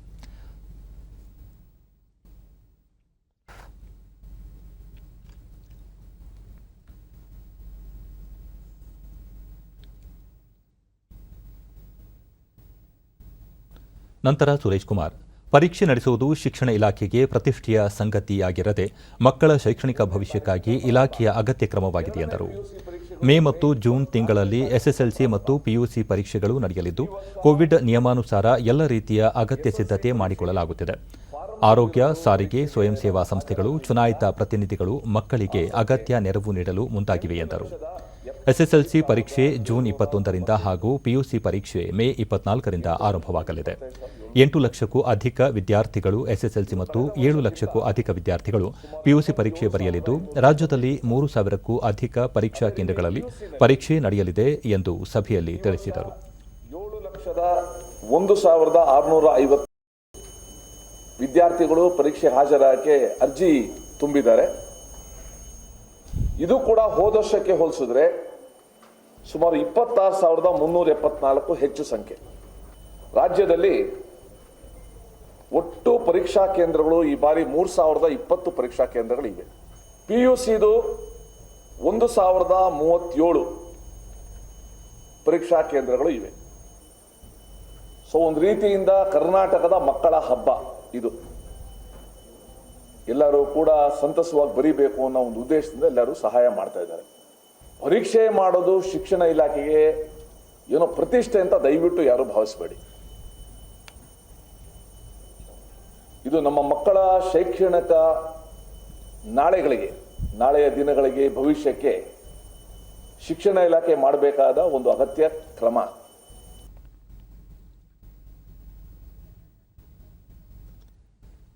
ನಂತರ ಸುರೇಶ್ ಕುಮಾರ್, ಪರೀಕ್ಷೆ ನಡೆಸುವುದು ಶಿಕ್ಷಣ ಇಲಾಖೆಗೆ ಪ್ರತಿಷ್ಠೆಯ ಸಂಗತಿಯಾಗಿರದೆ ಮಕ್ಕಳ ಶೈಕ್ಷಣಿಕ ಭವಿಷ್ಯಕ್ಕಾಗಿ ಇಲಾಖೆಯ ಅಗತ್ಯ ಕ್ರಮವಾಗಿದೆ ಎಂದರು. ಮೇ ಮತ್ತು ಜೂನ್ ತಿಂಗಳಲ್ಲಿ ಎಸ್ಎಸ್ಎಲ್ಸಿ ಮತ್ತು ಪಿಯುಸಿ ಪರೀಕ್ಷೆಗಳು ನಡೆಯಲಿದ್ದು, ಕೋವಿಡ್ ನಿಯಮಾನುಸಾರ ಎಲ್ಲ ರೀತಿಯ ಅಗತ್ಯ ಸಿದ್ಧತೆ ಮಾಡಿಕೊಳ್ಳಲಾಗುತ್ತಿದೆ. ಆರೋಗ್ಯ, ಸಾರಿಗೆ, ಸ್ವಯಂ ಸೇವಾ ಸಂಸ್ಥೆಗಳು, ಚುನಾಯಿತ ಪ್ರತಿನಿಧಿಗಳು ಮಕ್ಕಳಿಗೆ ಅಗತ್ಯ ನೆರವು ನೀಡಲು ಮುಂದಾಗಿವೆ ಎಂದರು. ಎಸ್ಎಸ್ಎಲ್ಸಿ ಪರೀಕ್ಷೆ ಜೂನ್ 21ರಿಂದ ಹಾಗೂ ಪಿಯುಸಿ ಪರೀಕ್ಷೆ ಮೇ 24ರಿಂದ ಆರಂಭವಾಗಲಿದೆ. 8 ಲಕ್ಷಕ್ಕೂ ಅಧಿಕ ವಿದ್ಯಾರ್ಥಿಗಳು ಎಸ್ಎಸ್ಎಲ್ಸಿ ಮತ್ತು 7 ಲಕ್ಷಕ್ಕೂ ಅಧಿಕ ವಿದ್ಯಾರ್ಥಿಗಳು ಪಿಯುಸಿ ಪರೀಕ್ಷೆ ಬರೆಯಲಿದ್ದು, ರಾಜ್ಯದಲ್ಲಿ 3,000ಕ್ಕೂ ಅಧಿಕ ಪರೀಕ್ಷಾ ಕೇಂದ್ರಗಳಲ್ಲಿ ಪರೀಕ್ಷೆ ನಡೆಯಲಿದೆ ಎಂದು ಸಭೆಯಲ್ಲಿ ತಿಳಿಸಿದರು. 7,01,650 ವಿದ್ಯಾರ್ಥಿಗಳು ಪರೀಕ್ಷೆ ಹಾಜರಾಗಕ್ಕೆ ಅರ್ಜಿ ತುಂಬಿದ್ದಾರೆ. ಇದು ಕೂಡ ಹೋದ ವರ್ಷಕ್ಕೆ ಹೋಲಿಸಿದ್ರೆ ಸುಮಾರು 26,374 ಹೆಚ್ಚು ಸಂಖ್ಯೆ. ರಾಜ್ಯದಲ್ಲಿ ಒಟ್ಟು ಪರೀಕ್ಷಾ ಕೇಂದ್ರಗಳು ಈ ಬಾರಿ 3,020 ಪರೀಕ್ಷಾ ಕೇಂದ್ರಗಳಿವೆ. ಪಿಯುಸಿದು 1,037 ಪರೀಕ್ಷಾ ಕೇಂದ್ರಗಳು ಇವೆ. ಸೊ ಒಂದು ರೀತಿಯಿಂದ ಕರ್ನಾಟಕದ ಮಕ್ಕಳ ಹಬ್ಬ ಇದು. ಎಲ್ಲರೂ ಕೂಡ ಸಂತಸವಾಗಿ ಬರೀಬೇಕು ಅನ್ನೋ ಒಂದು ಉದ್ದೇಶದಿಂದ ಎಲ್ಲರೂ ಸಹಾಯ ಮಾಡ್ತಾ ಇದ್ದಾರೆ. ಪರೀಕ್ಷೆ ಮಾಡೋದು ಶಿಕ್ಷಣ ಇಲಾಖೆಗೆ ಏನೋ ಪ್ರತಿಷ್ಠೆ ಅಂತ ದಯವಿಟ್ಟು ಯಾರು ಭಾವಿಸಬೇಡಿ. ಇದು ನಮ್ಮ ಮಕ್ಕಳ ಶೈಕ್ಷಣಿಕ ನಾಳೆಯ ದಿನಗಳಿಗೆ, ಭವಿಷ್ಯಕ್ಕೆ ಶಿಕ್ಷಣ ಇಲಾಖೆ ಮಾಡಬೇಕಾದ ಒಂದು ಅಗತ್ಯ ಕ್ರಮ.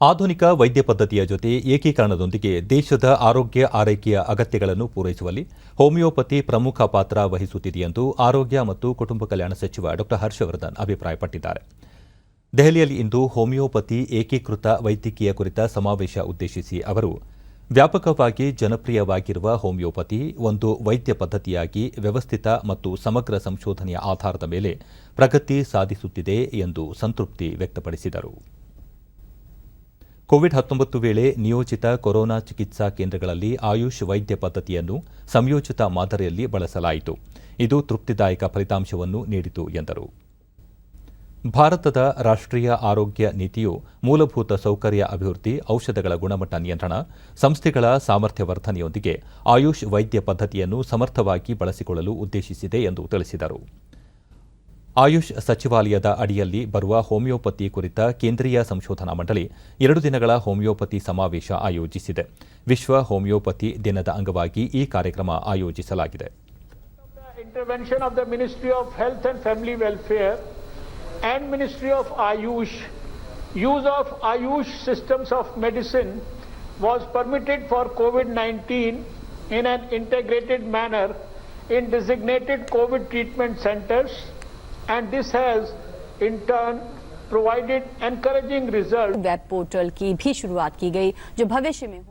ಆಧುನಿಕ ವೈದ್ಯ ಪದ್ಧತಿಯ ಜೊತೆ ಏಕೀಕರಣದೊಂದಿಗೆ ದೇಶದ ಆರೋಗ್ಯ ಆರೈಕೆಯ ಅಗತ್ಯಗಳನ್ನು ಪೂರೈಸುವಲ್ಲಿ ಹೋಮಿಯೋಪತಿ ಪ್ರಮುಖ ಪಾತ್ರ ವಹಿಸುತ್ತಿದೆ ಎಂದು ಆರೋಗ್ಯ ಮತ್ತು ಕುಟುಂಬ ಕಲ್ಯಾಣ ಸಚಿವ ಡಾ ಹರ್ಷವರ್ಧನ್ ಅಭಿಪ್ರಾಯಪಟ್ಟಿದ್ದಾರೆ. ದೆಹಲಿಯಲ್ಲಿ ಇಂದು ಹೋಮಿಯೋಪತಿ ಏಕೀಕೃತ ವೈದ್ಯಕೀಯ ಕುರಿತ ಸಮಾವೇಶ ಉದ್ದೇಶಿಸಿ ಅವರು, ವ್ಯಾಪಕವಾಗಿ ಜನಪ್ರಿಯವಾಗಿರುವ ಹೋಮಿಯೋಪತಿ ಒಂದು ವೈದ್ಯ ಪದ್ಧತಿಯಾಗಿ ವ್ಯವಸ್ಥಿತ ಮತ್ತು ಸಮಗ್ರ ಸಂಶೋಧನೆಯ ಆಧಾರದ ಮೇಲೆ ಪ್ರಗತಿ ಸಾಧಿಸುತ್ತಿದೆ ಎಂದು ಸಂತೃಪ್ತಿ ವ್ಯಕ್ತಪಡಿಸಿದರು. ಕೋವಿಡ್-19 ವೇಳೆ ನಿಯೋಜಿತ ಕೊರೋನಾ ಚಿಕಿತ್ಸಾ ಕೇಂದ್ರಗಳಲ್ಲಿ ಆಯುಷ್ ವೈದ್ಯ ಪದ್ಧತಿಯನ್ನು ಸಂಯೋಜಿತ ಮಾದರಿಯಲ್ಲಿ ಬಳಸಲಾಯಿತು. ಇದು ತೃಪ್ತಿದಾಯಕ ಫಲಿತಾಂಶವನ್ನು ನೀಡಿತು ಎಂದರು. ಭಾರತದ ರಾಷ್ಟ್ರೀಯ ಆರೋಗ್ಯ ನೀತಿಯು ಮೂಲಭೂತ ಸೌಕರ್ಯ ಅಭಿವೃದ್ಧಿ, ಔಷಧಗಳ ಗುಣಮಟ್ಟ ನಿಯಂತ್ರಣ, ಸಂಸ್ಥೆಗಳ ಸಾಮರ್ಥ್ಯ ವರ್ಧನೆಯೊಂದಿಗೆ ಆಯುಷ್ ವೈದ್ಯ ಪದ್ಧತಿಯನ್ನು ಸಮರ್ಥವಾಗಿ ಬಳಸಿಕೊಳ್ಳಲು ಉದ್ದೇಶಿಸಿದೆ ಎಂದು ತಿಳಿಸಿದರು. ಆಯುಷ್ ಸಚಿವಾಲಯದ ಅಡಿಯಲ್ಲಿ ಬರುವ ಹೋಮಿಯೋಪತಿ ಕುರಿತ ಕೇಂದ್ರೀಯ ಸಂಶೋಧನಾ ಮಂಡಳಿ 2 ದಿನಗಳ ಹೋಮಿಯೋಪತಿ ಸಮಾವೇಶ ಆಯೋಜಿಸಿದೆ. ವಿಶ್ವ ಹೋಮಿಯೋಪತಿ ದಿನದ ಅಂಗವಾಗಿ ಈ ಕಾರ್ಯಕ್ರಮ ಆಯೋಜಿಸಲಾಗಿದೆ. Intervention of the Ministry of Health and Family Welfare and Ministry of Ayush, use of Ayush systems of medicine was permitted for COVID-19 in an integrated manner in designated COVID treatment centers, and this has in turn provided encouraging results. Web portal की भी शुरुआत की गई जो भविष्य में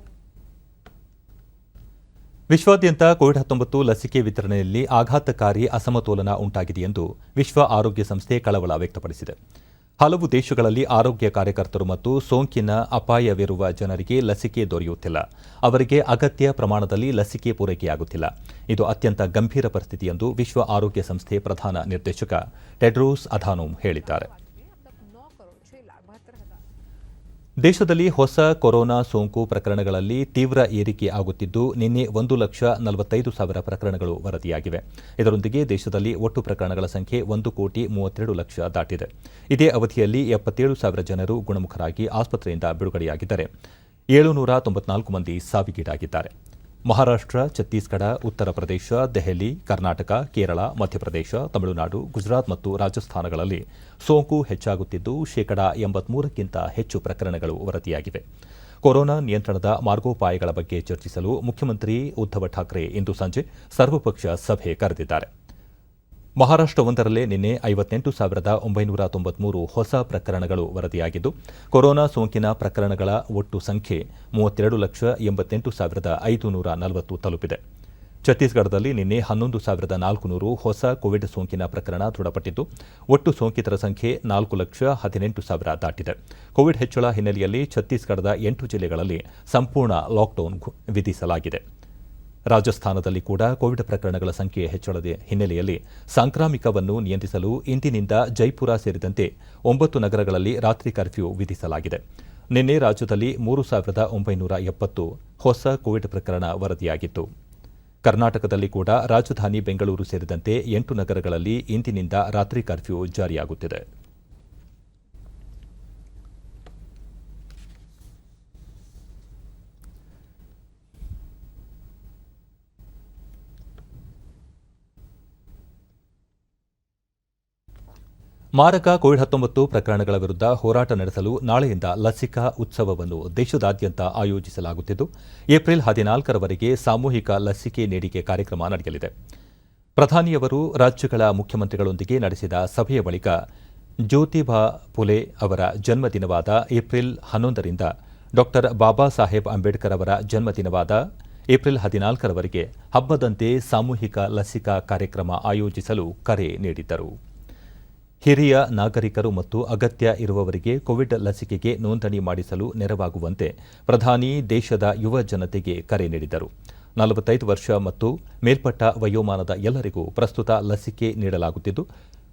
ವಿಶ್ವಾದ್ಯಂತ ಕೋವಿಡ್-19 ಲಸಿಕೆ ವಿತರಣೆಯಲ್ಲಿ ಆಘಾತಕಾರಿ ಅಸಮತೋಲನ ಉಂಟಾಗಿದೆ ಎಂದು ವಿಶ್ವ ಆರೋಗ್ಯ ಸಂಸ್ಥೆ ಕಳವಳ ವ್ಯಕ್ತಪಡಿಸಿದೆ. ಹಲವು ದೇಶಗಳಲ್ಲಿ ಆರೋಗ್ಯ ಕಾರ್ಯಕರ್ತರು ಮತ್ತು ಸೋಂಕಿನ ಅಪಾಯವಿರುವ ಜನರಿಗೆ ಲಸಿಕೆ ದೊರೆಯುತ್ತಿಲ್ಲ. ಅವರಿಗೆ ಅಗತ್ಯ ಪ್ರಮಾಣದಲ್ಲಿ ಲಸಿಕೆ ಪೂರೈಕೆಯಾಗುತ್ತಿಲ್ಲ. ಇದು ಅತ್ಯಂತ ಗಂಭೀರ ಪರಿಸ್ಥಿತಿ ಎಂದು ವಿಶ್ವ ಆರೋಗ್ಯ ಸಂಸ್ಥೆ ಪ್ರಧಾನ ನಿರ್ದೇಶಕ ಟೆಡ್ರೋಸ್ ಅಧಾನೋಮ್ ಹೇಳಿದ್ದಾರೆ. ದೇಶದಲ್ಲಿ ಹೊಸ ಕೊರೋನಾ ಸೋಂಕು ಪ್ರಕರಣಗಳಲ್ಲಿ ತೀವ್ರ ಏರಿಕೆ ಆಗುತ್ತಿದ್ದು, ನಿನ್ನೆ 1,45,000 ಪ್ರಕರಣಗಳು ವರದಿಯಾಗಿವೆ. ಇದರೊಂದಿಗೆ ದೇಶದಲ್ಲಿ ಒಟ್ಟು ಪ್ರಕರಣಗಳ ಸಂಖ್ಯೆ 1,32,00,000 ದಾಟಿದೆ. ಇದೇ ಅವಧಿಯಲ್ಲಿ 77,000 ಜನರು ಗುಣಮುಖರಾಗಿ ಆಸ್ಪತ್ರೆಯಿಂದ ಬಿಡುಗಡೆಯಾಗಿದ್ದರೆ 794 ಮಂದಿ ಸಾವಿಗೀಡಾಗಿದ್ದಾರೆ. ಮಹಾರಾಷ್ಟ್ರ, ಛತ್ತೀಸ್ಗಢ, ಉತ್ತರ ಪ್ರದೇಶ, ದೆಹಲಿ, ಕರ್ನಾಟಕ, ಕೇರಳ, ಮಧ್ಯಪ್ರದೇಶ, ತಮಿಳುನಾಡು, ಗುಜರಾತ್ ಮತ್ತು ರಾಜಸ್ಥಾನಗಳಲ್ಲಿ ಸೋಂಕು ಹೆಚ್ಚಾಗುತ್ತಿದ್ದು, 83%ಕ್ಕಿಂತ ಹೆಚ್ಚು ಪ್ರಕರಣಗಳು ವರದಿಯಾಗಿವೆ. ಕೊರೋನಾ ನಿಯಂತ್ರಣದ ಮಾರ್ಗೋಪಾಯಗಳ ಬಗ್ಗೆ ಚರ್ಚಿಸಲು ಮುಖ್ಯಮಂತ್ರಿ ಉದ್ದವ್ ಠಾಕ್ರೆ ಇಂದು ಸಂಜೆ ಸರ್ವಪಕ್ಷ ಸಭೆ ಕರೆದಿದ್ದಾರೆ. ಮಹಾರಾಷ್ಟ್ರವೊಂದರಲ್ಲೇ ನಿನ್ನೆ 58,993 ಹೊಸ ಪ್ರಕರಣಗಳು ವರದಿಯಾಗಿದ್ದು, ಕೊರೋನಾ ಸೋಂಕಿನ ಪ್ರಕರಣಗಳ ಒಟ್ಟು ಸಂಖ್ಯೆ 32,88,540 ತಲುಪಿದೆ. ಛತ್ತೀಸ್ಗಢದಲ್ಲಿ ನಿನ್ನೆ 11,400 ಹೊಸ ಕೋವಿಡ್ ಸೋಂಕಿನ ಪ್ರಕರಣ ದೃಢಪಟ್ಟಿದ್ದು, ಒಟ್ಟು ಸೋಂಕಿತರ ಸಂಖ್ಯೆ 4,18,000 ದಾಟಿದೆ. ಕೋವಿಡ್ ಹೆಚ್ಚಳ ಹಿನ್ನೆಲೆಯಲ್ಲಿ ಛತ್ತೀಸ್ಗಢದ 8 ಜಿಲ್ಲೆಗಳಲ್ಲಿ ಸಂಪೂರ್ಣ ಲಾಕ್ಡೌನ್ ವಿಧಿಸಲಾಗಿದೆ. ರಾಜಸ್ಥಾನದಲ್ಲಿ ಕೂಡ ಕೋವಿಡ್ ಪ್ರಕರಣಗಳ ಸಂಖ್ಯೆ ಹೆಚ್ಚಳದ ಹಿನ್ನೆಲೆಯಲ್ಲಿ ಸಾಂಕ್ರಾಮಿಕವನ್ನು ನಿಯಂತ್ರಿಸಲು ಇಂದಿನಿಂದ ಜೈಪುರ ಸೇರಿದಂತೆ 9 ನಗರಗಳಲ್ಲಿ ರಾತ್ರಿ ಕರ್ಫ್ಯೂ ವಿಧಿಸಲಾಗಿದೆ. ನಿನ್ನೆ ರಾಜ್ಯದಲ್ಲಿ 3,970 ಹೊಸ ಕೋವಿಡ್ ಪ್ರಕರಣ ವರದಿಯಾಗಿತ್ತು. ಕರ್ನಾಟಕದಲ್ಲಿ ಕೂಡ ರಾಜಧಾನಿ ಬೆಂಗಳೂರು ಸೇರಿದಂತೆ 8 ನಗರಗಳಲ್ಲಿ ಇಂದಿನಿಂದ ರಾತ್ರಿ ಕರ್ಫ್ಯೂ ಜಾರಿಯಾಗುತ್ತಿದೆ. ಮಾರಕ ಕೋವಿಡ್-19 ಪ್ರಕರಣಗಳ ವಿರುದ್ಧ ಹೋರಾಟ ನಡೆಸಲು ನಾಳೆಯಿಂದ ಲಸಿಕಾ ಉತ್ಸವವನ್ನು ದೇಶದಾದ್ಯಂತ ಆಯೋಜಿಸಲಾಗುತ್ತಿದ್ದು, ಏಪ್ರಿಲ್ 14ರವರೆಗೆ ಸಾಮೂಹಿಕ ಲಸಿಕೆ ನೀಡಿಕೆ ಕಾರ್ಯಕ್ರಮ ನಡೆಯಲಿದೆ. ಪ್ರಧಾನಿಯವರು ರಾಜ್ಯಗಳ ಮುಖ್ಯಮಂತ್ರಿಗಳೊಂದಿಗೆ ನಡೆಸಿದ ಸಭೆಯ ಬಳಿಕ ಜ್ಯೋತಿಬಾ ಫುಲೆ ಅವರ ಜನ್ಮದಿನವಾದ ಏಪ್ರಿಲ್ 11ರಿಂದ ಡಾ ಬಾಬಾ ಸಾಹೇಬ್ ಅಂಬೇಡ್ಕರ್ ಅವರ ಜನ್ಮದಿನವಾದ ಏಪ್ರಿಲ್ 14ರವರೆಗೆ ಹಬ್ಬದಂತೆ ಸಾಮೂಹಿಕ ಲಸಿಕಾ ಕಾರ್ಯಕ್ರಮ ಆಯೋಜಿಸಲು ಕರೆ ನೀಡಿದ್ದರು. ಹಿರಿಯ ನಾಗರಿಕರು ಮತ್ತು ಅಗತ್ಯ ಇರುವವರಿಗೆ ಕೋವಿಡ್ ಲಸಿಕೆಗೆ ನೋಂದಣಿ ಮಾಡಿಸಲು ನೆರವಾಗುವಂತೆ ಪ್ರಧಾನಿ ದೇಶದ ಯುವ ಜನತೆಗೆ ಕರೆ ನೀಡಿದರು. 45 ವರ್ಷ ಮತ್ತು ಮೇಲ್ಪಟ್ಟ ವಯೋಮಾನದ ಎಲ್ಲರಿಗೂ ಪ್ರಸ್ತುತ ಲಸಿಕೆ ನೀಡಲಾಗುತ್ತಿದ್ದು,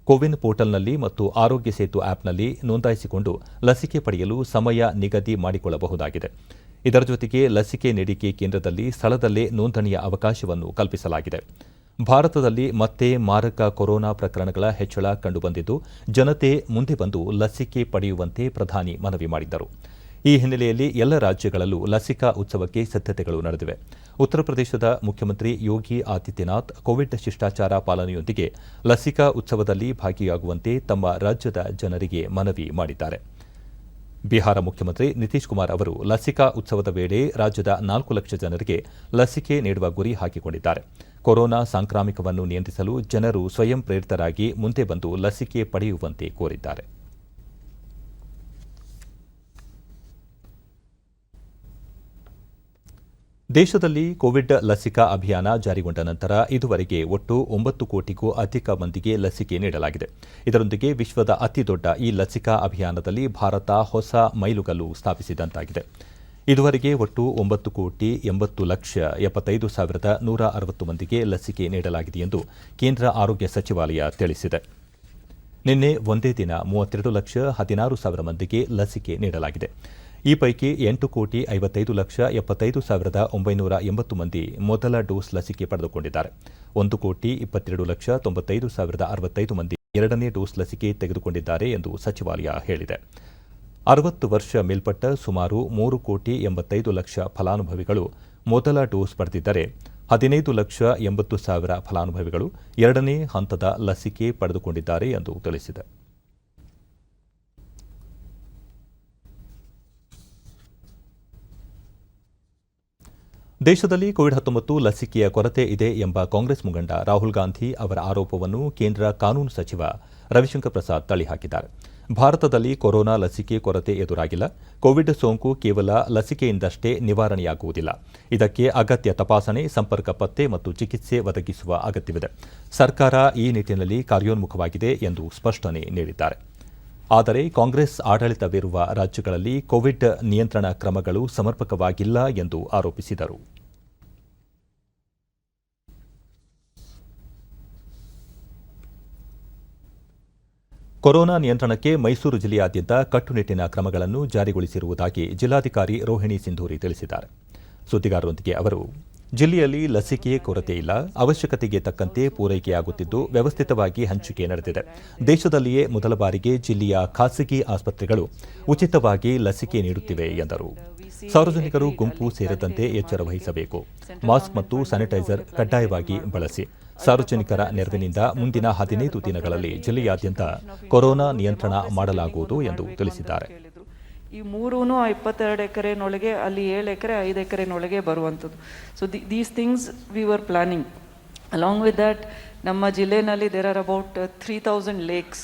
ಕೋವಿನ್ ಪೋರ್ಟಲ್ನಲ್ಲಿ ಮತ್ತು ಆರೋಗ್ಯ ಸೇತು ಆಪ್ನಲ್ಲಿ ನೋಂದಾಯಿಸಿಕೊಂಡು ಲಸಿಕೆ ಪಡೆಯಲು ಸಮಯ ನಿಗದಿ ಮಾಡಿಕೊಳ್ಳಬಹುದಾಗಿದೆ. ಇದರ ಜೊತೆಗೆ ಲಸಿಕೆ ನೀಡಿಕೆ ಕೇಂದ್ರದಲ್ಲಿ ಸ್ಥಳದಲ್ಲೇ ನೋಂದಣಿಯ ಅವಕಾಶವನ್ನು ಕಲ್ಪಿಸಲಾಗಿದೆ. ಭಾರತದಲ್ಲಿ ಮತ್ತೆ ಮಾರಕ ಕೊರೋನಾ ಪ್ರಕರಣಗಳ ಹೆಚ್ಚಳ ಕಂಡುಬಂದಿದ್ದು, ಜನತೆ ಮುಂದೆ ಬಂದು ಲಸಿಕೆ ಪಡೆಯುವಂತೆ ಪ್ರಧಾನಿ ಮನವಿ ಮಾಡಿದ್ದರು. ಈ ಹಿನ್ನೆಲೆಯಲ್ಲಿ ಎಲ್ಲ ರಾಜ್ಯಗಳಲ್ಲೂ ಲಸಿಕಾ ಉತ್ಸವಕ್ಕೆ ಸಿದ್ಧತೆಗಳು ನಡೆದಿವೆ. ಉತ್ತರ ಪ್ರದೇಶದ ಮುಖ್ಯಮಂತ್ರಿ ಯೋಗಿ ಆದಿತ್ಯನಾಥ್ ಕೋವಿಡ್ ಶಿಷ್ಟಾಚಾರ ಪಾಲನೆಯೊಂದಿಗೆ ಲಸಿಕಾ ಉತ್ಸವದಲ್ಲಿ ಭಾಗಿಯಾಗುವಂತೆ ತಮ್ಮ ರಾಜ್ಯದ ಜನರಿಗೆ ಮನವಿ ಮಾಡಿದ್ದಾರೆ. ಬಿಹಾರ ಮುಖ್ಯಮಂತ್ರಿ ನಿತೀಶ್ ಕುಮಾರ್ ಅವರು ಲಸಿಕಾ ಉತ್ಸವದ ವೇಳೆ ರಾಜ್ಯದ 4 ಲಕ್ಷ ಜನರಿಗೆ ಲಸಿಕೆ ನೀಡುವ ಗುರಿ ಹಾಕಿಕೊಂಡಿದ್ದಾರೆ. ಕೊರೋನಾ ಸಾಂಕ್ರಾಮಿಕವನ್ನು ನಿಯಂತ್ರಿಸಲು ಜನರು ಸ್ವಯಂ ಪ್ರೇರಿತರಾಗಿ ಮುಂದೆ ಬಂದು ಲಸಿಕೆ ಪಡೆಯುವಂತೆ ಕೋರಿದ್ದಾರೆ. ದೇಶದಲ್ಲಿ ಕೋವಿಡ್ ಲಸಿಕಾ ಅಭಿಯಾನ ಜಾರಿಗೊಂಡ ನಂತರ ಇದುವರೆಗೆ ಒಟ್ಟು 9 ಕೋಟಿಗೂ ಅಧಿಕ ಮಂದಿಗೆ ಲಸಿಕೆ ನೀಡಲಾಗಿದೆ. ಇದರೊಂದಿಗೆ ವಿಶ್ವದ ಅತಿದೊಡ್ಡ ಈ ಲಸಿಕಾ ಅಭಿಯಾನದಲ್ಲಿ ಭಾರತ ಹೊಸ ಮೈಲುಗಲ್ಲು ಸ್ಥಾಪಿಸಿದಂತಾಗಿದೆ. ಇದುವರೆಗೆ ಒಟ್ಟು 9,80,75,160 ಮಂದಿಗೆ ಲಸಿಕೆ ನೀಡಲಾಗಿದೆ ಎಂದು ಕೇಂದ್ರ ಆರೋಗ್ಯ ಸಚಿವಾಲಯ ತಿಳಿಸಿದೆ. ನಿನ್ನೆ ಒಂದೇ ದಿನ 32,16,000 ಮಂದಿಗೆ ಲಸಿಕೆ ನೀಡಲಾಗಿದೆ. ಈ ಪೈಕಿ 8,55,75,980 ಮಂದಿ ಮೊದಲ ಡೋಸ್ ಲಸಿಕೆ ಪಡೆದುಕೊಂಡಿದ್ದಾರೆ. 1,22,92,95,065 ಮಂದಿ ಎರಡನೇ ಡೋಸ್ ಲಸಿಕೆ ತೆಗೆದುಕೊಂಡಿದ್ದಾರೆ ಎಂದು ಸಚಿವಾಲಯ ಹೇಳಿದೆ. 60 ವರ್ಷ ಮೇಲ್ಪಟ್ಟ ಸುಮಾರು 3,85,00,000 ಫಲಾನುಭವಿಗಳು ಮೊದಲ ಡೋಸ್ ಪಡೆದಿದ್ದರೆ 15,80,000 ಫಲಾನುಭವಿಗಳು ಎರಡನೇ ಹಂತದ ಲಸಿಕೆ ಪಡೆದುಕೊಂಡಿದ್ದಾರೆ ಎಂದು ತಿಳಿಸಿದೆ. ದೇಶದಲ್ಲಿ ಕೋವಿಡ್-19 ಲಸಿಕೆಯ ಕೊರತೆ ಇದೆ ಎಂಬ ಕಾಂಗ್ರೆಸ್ ಮುಖಂಡ ರಾಹುಲ್ ಗಾಂಧಿ ಅವರ ಆರೋಪವನ್ನು ಕೇಂದ್ರ ಕಾನೂನು ಸಚಿವ ರವಿಶಂಕರ್ ಪ್ರಸಾದ್ ತಳ್ಳಿಹಾಕಿದ್ದಾರೆ. ಭಾರತದಲ್ಲಿ ಕೊರೋನಾ ಲಸಿಕೆ ಕೊರತೆ ಎದುರಾಗಿಲ್ಲ. ಕೋವಿಡ್ ಸೋಂಕು ಕೇವಲ ಲಸಿಕೆಯಿಂದಷ್ಟೇ ನಿವಾರಣೆಯಾಗುವುದಿಲ್ಲ. ಇದಕ್ಕೆ ಅಗತ್ಯ ತಪಾಸಣೆ, ಸಂಪರ್ಕ ಪತ್ತೆ ಮತ್ತು ಚಿಕಿತ್ಸೆ ಒದಗಿಸುವ ಅಗತ್ಯವಿದೆ. ಸರ್ಕಾರ ಈ ನಿಟ್ಟಿನಲ್ಲಿ ಕಾರ್ಯೋನ್ಮುಖವಾಗಿದೆ ಎಂದು ಸ್ಪಷ್ಟನೆ ನೀಡಿದ್ದಾರೆ. ಆದರೆ ಕಾಂಗ್ರೆಸ್ ಆಡಳಿತವಿರುವ ರಾಜ್ಯಗಳಲ್ಲಿ ಕೋವಿಡ್ ನಿಯಂತ್ರಣ ಕ್ರಮಗಳು ಸಮರ್ಪಕವಾಗಿಲ್ಲ ಎಂದು ಆರೋಪಿಸಿದರು. ಕೊರೋನಾ ನಿಯಂತ್ರಣಕ್ಕೆ ಮೈಸೂರು ಜಿಲ್ಲೆಯಾದ್ಯಂತ ಕಟ್ಟುನಿಟ್ಟಿನ ಕ್ರಮಗಳನ್ನು ಜಾರಿಗೊಳಿಸಿರುವುದಾಗಿ ಜಿಲ್ಲಾಧಿಕಾರಿ ರೋಹಿಣಿ ಸಿಂಧೂರಿ ತಿಳಿಸಿದ್ದಾರೆ. ಸುದ್ದಿಗಾರರೊಂದಿಗೆ ಅವರು, ಜಿಲ್ಲೆಯಲ್ಲಿ ಲಸಿಕೆ ಕೊರತೆ ಇಲ್ಲ, ಅವಶ್ಯಕತೆಗೆ ತಕ್ಕಂತೆ ಪೂರೈಕೆಯಾಗುತ್ತಿದ್ದು ವ್ಯವಸ್ಥಿತವಾಗಿ ಹಂಚಿಕೆ ನಡೆದಿದೆ. ದೇಶದಲ್ಲಿಯೇ ಮೊದಲ ಬಾರಿಗೆ ಜಿಲ್ಲೆಯ ಖಾಸಗಿ ಆಸ್ಪತ್ರೆಗಳು ಉಚಿತವಾಗಿ ಲಸಿಕೆ ನೀಡುತ್ತಿವೆ ಎಂದರು. ಸಾರ್ವಜನಿಕರು ಗುಂಪು ಸೇರದಂತೆ ಎಚ್ಚರ ವಹಿಸಬೇಕು. ಮಾಸ್ಕ್ ಮತ್ತು ಸ್ಯಾನಿಟೈಸರ್ ಕಡ್ಡಾಯವಾಗಿ ಬಳಸಿ. ಸಾರ್ವಜನಿಕರ ನೆರವಿನಿಂದ ಮುಂದಿನ 15 ದಿನಗಳಲ್ಲಿ ಜಿಲ್ಲೆಯಾದ್ಯಂತ ಕೊರೋನಾ ನಿಯಂತ್ರಣ ಮಾಡಲಾಗುವುದು ಎಂದು ತಿಳಿಸಿದ್ದಾರೆ. ಈ ಮೂರೂ 22 ಎಕರೆನೊಳಗೆ, ಅಲ್ಲಿ 7 ಎಕರೆ 5 ಎಕರೆನೊಳಗೆ ಬರುವಂಥದ್ದು. So these things we were planning. Along with that, ನಮ್ಮ ಜಿಲ್ಲೆನಲ್ಲಿ there are about 3,000 lakes.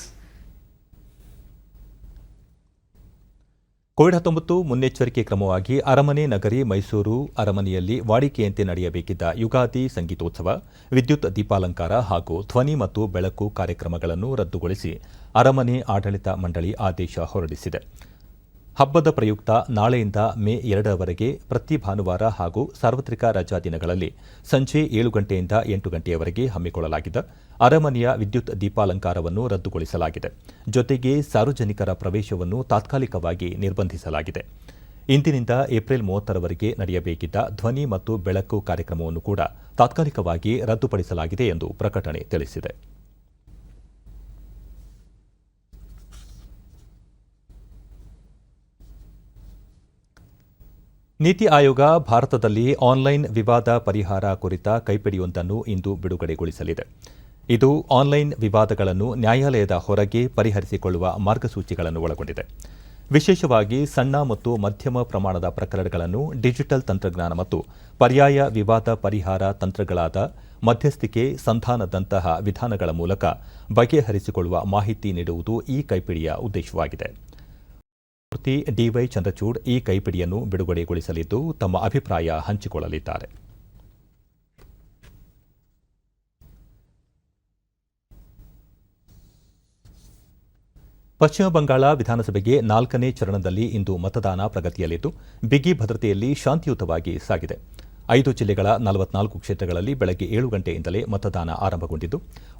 Covid ಮುನ್ನೆಚ್ಚರಿಕೆ ಕ್ರಮವಾಗಿ ಅರಮನೆ ನಗರಿ ಮೈಸೂರು ಅರಮನೆಯಲ್ಲಿ ವಾಡಿಕೆಯಂತೆ ನಡೆಯಬೇಕಿದ್ದ ಯುಗಾದಿ ಸಂಗೀತೋತ್ಸವ, ವಿದ್ಯುತ್ ದೀಪಾಲಂಕಾರ ಹಾಗೂ ಧ್ವನಿ ಮತ್ತು ಬೆಳಕು ಕಾರ್ಯಕ್ರಮಗಳನ್ನು ರದ್ದುಗೊಳಿಸಿ ಅರಮನೆ ಆಡಳಿತ ಮಂಡಳಿ ಆದೇಶ ಹೊರಡಿಸಿದೆ. ಹಬ್ಬದ ಪ್ರಯುಕ್ತ ನಾಳೆಯಿಂದ ಮೇ 2ರವರೆಗೆ ಪ್ರತಿ ಭಾನುವಾರ ಹಾಗೂ ಸಾರ್ವತ್ರಿಕ ರಜಾ ದಿನಗಳಲ್ಲಿ ಸಂಜೆ 7 ಗಂಟೆಯಿಂದ 8 ಗಂಟೆಯವರೆಗೆ ಹಮ್ಮಿಕೊಳ್ಳಲಾಗಿದ್ದ ಅರಮನೆಯ ವಿದ್ಯುತ್ ದೀಪಾಲಂಕಾರವನ್ನು ರದ್ದುಗೊಳಿಸಲಾಗಿದೆ. ಜೊತೆಗೆ ಸಾರ್ವಜನಿಕರ ಪ್ರವೇಶವನ್ನು ತಾತ್ಕಾಲಿಕವಾಗಿ ನಿರ್ಬಂಧಿಸಲಾಗಿದೆ. ಇಂದಿನಿಂದ ಏಪ್ರಿಲ್ 30ರವರೆಗೆ ನಡೆಯಬೇಕಿದ್ದ ಧ್ವನಿ ಮತ್ತು ಬೆಳಕು ಕಾರ್ಯಕ್ರಮವನ್ನು ಕೂಡ ತಾತ್ಕಾಲಿಕವಾಗಿ ರದ್ದುಪಡಿಸಲಾಗಿದೆ ಎಂದು ಪ್ರಕಟಣೆ ತಿಳಿಸಿದೆ. ನೀತಿ ಆಯೋಗ ಭಾರತದಲ್ಲಿ ಆನ್ಲೈನ್ ವಿವಾದ ಪರಿಹಾರ ಕುರಿತ ಕೈಪಿಡಿಯೊಂದನ್ನು ಇಂದು ಬಿಡುಗಡೆಗೊಳಿಸಲಿದೆ. ಇದು ಆನ್ಲೈನ್ ವಿವಾದಗಳನ್ನು ನ್ಯಾಯಾಲಯದ ಹೊರಗೆ ಪರಿಹರಿಸಿಕೊಳ್ಳುವ ಮಾರ್ಗಸೂಚಿಗಳನ್ನು ಒಳಗೊಂಡಿದೆ. ವಿಶೇಷವಾಗಿ ಸಣ್ಣ ಮತ್ತು ಮಧ್ಯಮ ಪ್ರಮಾಣದ ಪ್ರಕರಣಗಳನ್ನು ಡಿಜಿಟಲ್ ತಂತ್ರಜ್ಞಾನ ಮತ್ತು ಪರ್ಯಾಯ ವಿವಾದ ಪರಿಹಾರ ತಂತ್ರಗಳಾದ ಮಧ್ಯಸ್ಥಿಕೆ, ಸಂಧಾನದಂತಹ ವಿಧಾನಗಳ ಮೂಲಕ ಬಗೆಹರಿಸಿಕೊಳ್ಳುವ ಮಾಹಿತಿ ನೀಡುವುದು ಈ ಕೈಪಿಡಿಯ ಉದ್ದೇಶವಾಗಿದೆ. ನ್ಯಾಯಮೂರ್ತಿ ಡಿವೈ ಚಂದ್ರಚೂಡ್ ಈ ಕೈಪಿಡಿಯನ್ನು ಬಿಡುಗಡೆಗೊಳಿಸಲಿದ್ದು ತಮ್ಮ ಅಭಿಪ್ರಾಯ ಹಂಚಿಕೊಳ್ಳಲಿದ್ದಾರೆ. ಪಶ್ಚಿಮ ಬಂಗಾಳ ವಿಧಾನಸಭೆಗೆ 4ನೇ ಚರಣದಲ್ಲಿ ಇಂದು ಮತದಾನ ಪ್ರಗತಿಯಲ್ಲಿದ್ದು ಬಿಗಿ ಭದ್ರತೆಯಲ್ಲಿ ಶಾಂತಿಯುತವಾಗಿ ಸಾಗಿದೆ. 5 ಜಿಲ್ಲೆಗಳ 44 ಕ್ಷೇತ್ರಗಳಲ್ಲಿ ಬೆಳಗ್ಗೆ 7 ಗಂಟೆಯಿಂದಲೇ ಮತದಾನ ಆರಂಭಗೊಂಡಿದ್ದು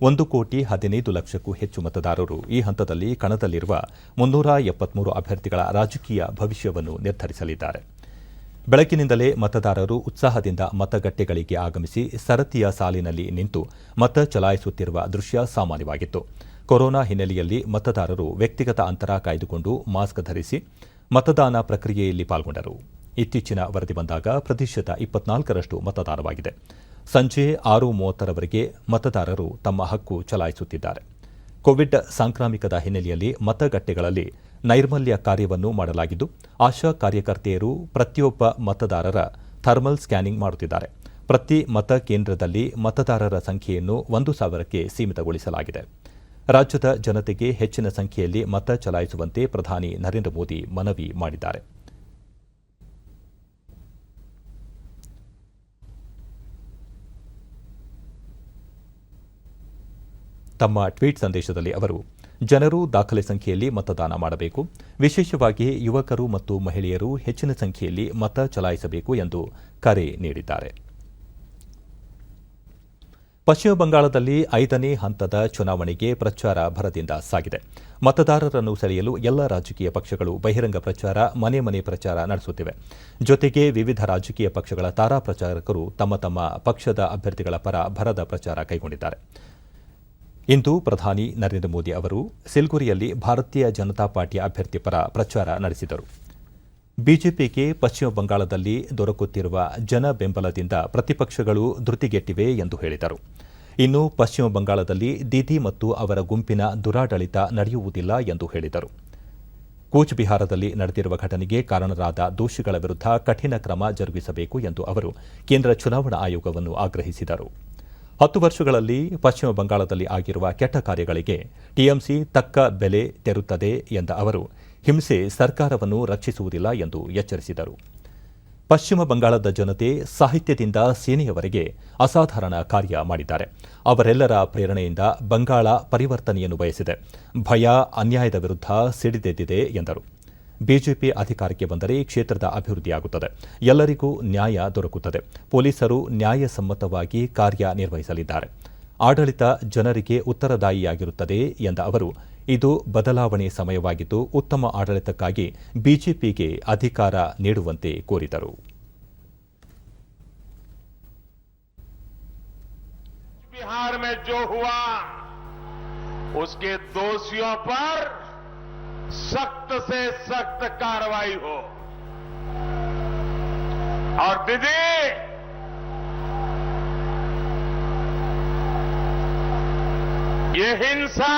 1,15,00,000ಕ್ಕೂ ಹೆಚ್ಚು ಮತದಾರರು ಈ ಹಂತದಲ್ಲಿ ಕಣದಲ್ಲಿರುವ 373 ಅಭ್ಯರ್ಥಿಗಳ ರಾಜಕೀಯ ಭವಿಷ್ಯವನ್ನು ನಿರ್ಧರಿಸಲಿದ್ದಾರೆ. ಬೆಳಗ್ಗಿನಿಂದಲೇ ಮತದಾರರು ಉತ್ಸಾಹದಿಂದ ಮತಗಟ್ಟೆಗಳಿಗೆ ಆಗಮಿಸಿ ಸರತಿಯ ಸಾಲಿನಲ್ಲಿ ನಿಂತು ಮತ ಚಲಾಯಿಸುತ್ತಿರುವ ದೃಶ್ಯ ಸಾಮಾನ್ಯವಾಗಿತ್ತು. ಕೊರೋನಾ ಹಿನ್ನೆಲೆಯಲ್ಲಿ ಮತದಾರರು ವ್ಯಕ್ತಿಗತ ಅಂತರ ಕಾಯ್ದುಕೊಂಡು ಮಾಸ್ಕ್ ಧರಿಸಿ ಮತದಾನ ಪ್ರಕ್ರಿಯೆಯಲ್ಲಿ ಪಾಲ್ಗೊಂಡರು. ಇತ್ತೀಚಿನ ವರದಿ ಬಂದಾಗ ಪ್ರತಿಶತ 24ರಷ್ಟು ಮತದಾನವಾಗಿದೆ. ಸಂಜೆ 6:30ರವರೆಗೆ ಮತದಾರರು ತಮ್ಮ ಹಕ್ಕು ಚಲಾಯಿಸುತ್ತಿದ್ದಾರೆ. ಕೋವಿಡ್ ಸಾಂಕ್ರಾಮಿಕದ ಹಿನ್ನೆಲೆಯಲ್ಲಿ ಮತಗಟ್ಟೆಗಳಲ್ಲಿ ನೈರ್ಮಲ್ಯ ಕಾರ್ಯವನ್ನು ಮಾಡಲಾಗಿದ್ದು ಆಶಾ ಕಾರ್ಯಕರ್ತೆಯರು ಪ್ರತಿಯೊಬ್ಬ ಮತದಾರರ ಥರ್ಮಲ್ ಸ್ಕ್ಯಾನಿಂಗ್ ಮಾಡುತ್ತಿದ್ದಾರೆ. ಪ್ರತಿ ಮತ ಕೇಂದ್ರದಲ್ಲಿ ಮತದಾರರ ಸಂಖ್ಯೆಯನ್ನು 1,000ಕ್ಕೆ ಸೀಮಿತಗೊಳಿಸಲಾಗಿದೆ. ರಾಜ್ಯದ ಜನತೆಗೆ ಹೆಚ್ಚಿನ ಸಂಖ್ಯೆಯಲ್ಲಿ ಮತ ಚಲಾಯಿಸುವಂತೆ ಪ್ರಧಾನಿ ನರೇಂದ್ರ ಮೋದಿ ಮನವಿ ಮಾಡಿದ್ದಾರೆ. ತಮ್ಮ ಟ್ವೀಟ್ ಸಂದೇಶದಲ್ಲಿ ಅವರು ಜನರು ದಾಖಲೆ ಸಂಖ್ಯೆಯಲ್ಲಿ ಮತದಾನ ಮಾಡಬೇಕು, ವಿಶೇಷವಾಗಿ ಯುವಕರು ಮತ್ತು ಮಹಿಳೆಯರು ಹೆಚ್ಚಿನ ಸಂಖ್ಯೆಯಲ್ಲಿ ಮತ ಚಲಾಯಿಸಬೇಕು ಎಂದು ಕರೆ ನೀಡಿದ್ದಾರೆ. ಪಶ್ಚಿಮ ಬಂಗಾಳದಲ್ಲಿ 5ನೇ ಹಂತದ ಚುನಾವಣೆಗೆ ಪ್ರಚಾರ ಭರದಿಂದ ಸಾಗಿದೆ. ಮತದಾರರನ್ನು ಸೆಳೆಯಲು ಎಲ್ಲ ರಾಜಕೀಯ ಪಕ್ಷಗಳು ಬಹಿರಂಗ ಪ್ರಚಾರ, ಮನೆ ಮನೆ ಪ್ರಚಾರ ನಡೆಸುತ್ತಿವೆ. ಜೊತೆಗೆ ವಿವಿಧ ರಾಜಕೀಯ ಪಕ್ಷಗಳ ತಾರಾ ಪ್ರಚಾರಕರು ತಮ್ಮ ತಮ್ಮ ಪಕ್ಷದ ಅಭ್ಯರ್ಥಿಗಳ ಪರ ಭರದ ಪ್ರಚಾರ ಕೈಗೊಂಡಿದ್ದಾರೆ. ಇಂದು ಪ್ರಧಾನಿ ನರೇಂದ್ರ ಮೋದಿ ಅವರು ಸಿಲ್ಗುರಿಯಲ್ಲಿ ಭಾರತೀಯ ಜನತಾ ಪಾರ್ಟಿಯ ಅಭ್ಯರ್ಥಿ ಪರ ಪ್ರಚಾರ ನಡೆಸಿದರು. ಬಿಜೆಪಿಗೆ ಪಶ್ಚಿಮ ಬಂಗಾಳದಲ್ಲಿ ದೊರಕುತ್ತಿರುವ ಜನ ಬೆಂಬಲದಿಂದ ಪ್ರತಿಪಕ್ಷಗಳು ಧೃತಿಗೆಟ್ಟಿವೆ ಎಂದು ಹೇಳಿದರು. ಇನ್ನು ಪಶ್ಚಿಮ ಬಂಗಾಳದಲ್ಲಿ ದೀದಿ ಮತ್ತು ಅವರ ಗುಂಪಿನ ದುರಾಡಳಿತ ನಡೆಯುವುದಿಲ್ಲ ಎಂದು ಹೇಳಿದರು. ಕೂಚ್ ಬಿಹಾರದಲ್ಲಿ ನಡೆದಿರುವ ಘಟನೆಗೆ ಕಾರಣರಾದ ದೋಷಿಗಳ ವಿರುದ್ಧ ಕಠಿಣ ಕ್ರಮ ಜರುಗಿಸಬೇಕು ಎಂದು ಅವರು ಕೇಂದ್ರ ಚುನಾವಣಾ ಆಯೋಗವನ್ನು ಆಗ್ರಹಿಸಿದರು. 10 ವರ್ಷಗಳಲ್ಲಿ ಪಶ್ಚಿಮ ಬಂಗಾಳದಲ್ಲಿ ಆಗಿರುವ ಕೆಟ್ಟ ಕಾರ್ಯಗಳಿಗೆ ಟಿಎಂಸಿ ತಕ್ಕ ಬೆಲೆ ತೆರುತ್ತದೆ ಎಂದ ಅವರು ಹಿಂಸೆ ಸರ್ಕಾರವನ್ನು ರಕ್ಷಿಸುವುದಿಲ್ಲ ಎಂದು ಎಚ್ಚರಿಸಿದರು. ಪಶ್ಚಿಮ ಬಂಗಾಳದ ಜನತೆ ಸಾಹಿತ್ಯದಿಂದ ಸೇನೆಯವರೆಗೆ ಅಸಾಧಾರಣ ಕಾರ್ಯ ಮಾಡಿದ್ದಾರೆ. ಅವರೆಲ್ಲರ ಪ್ರೇರಣೆಯಿಂದ ಬಂಗಾಳ ಪರಿವರ್ತನೆಯನ್ನು ಬಯಸಿದೆ. ಭಯ, ಅನ್ಯಾಯದ ವಿರುದ್ಧ ಸಿಡಿದೆದ್ದಿದೆ ಎಂದರು. ಬಿಜೆಪಿ ಅಧಿಕಾರಕ್ಕೆ ಬಂದರೆ ಕ್ಷೇತ್ರದ ಅಭಿವೃದ್ಧಿಯಾಗುತ್ತದೆ, ಎಲ್ಲರಿಗೂ ನ್ಯಾಯ ದೊರಕುತ್ತದೆ, ಪೊಲೀಸರು ನ್ಯಾಯಸಮ್ಮತವಾಗಿ ಕಾರ್ಯನಿರ್ವಹಿಸಲಿದ್ದಾರೆ, ಆಡಳಿತ ಜನರಿಗೆ ಉತ್ತರದಾಯಿಯಾಗಿರುತ್ತದೆ ಎಂದ ಅವರು ಇದು ಬದಲಾವಣೆ ಸಮಯವಾಗಿದ್ದು ಉತ್ತಮ ಆಡಳಿತಕ್ಕಾಗಿ ಬಿಜೆಪಿಗೆ ಅಧಿಕಾರ ನೀಡುವಂತೆ ಕೋರಿದರು. बिहार में जो हुआ उसके दोषियों पर सख्त से सख्त कार्रवाई हो और दीदी ये हिंसा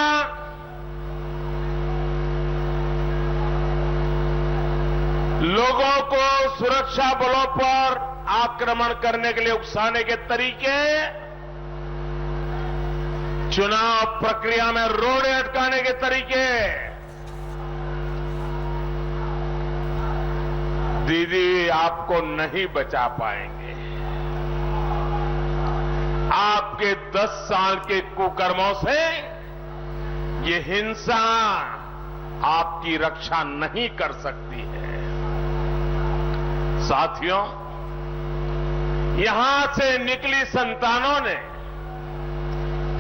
लोगों को सुरक्षा बलों पर आक्रमण करने के लिए उकसाने के तरीके, चुनाव प्रक्रिया में रोड़े अटकाने के तरीके, दीदी आपको नहीं बचा पाएंगे। आपके 10 साल के कुकर्मों से ये हिंसा आपकी रक्षा नहीं कर सकती है। साथियों, यहां से निकली संतानों ने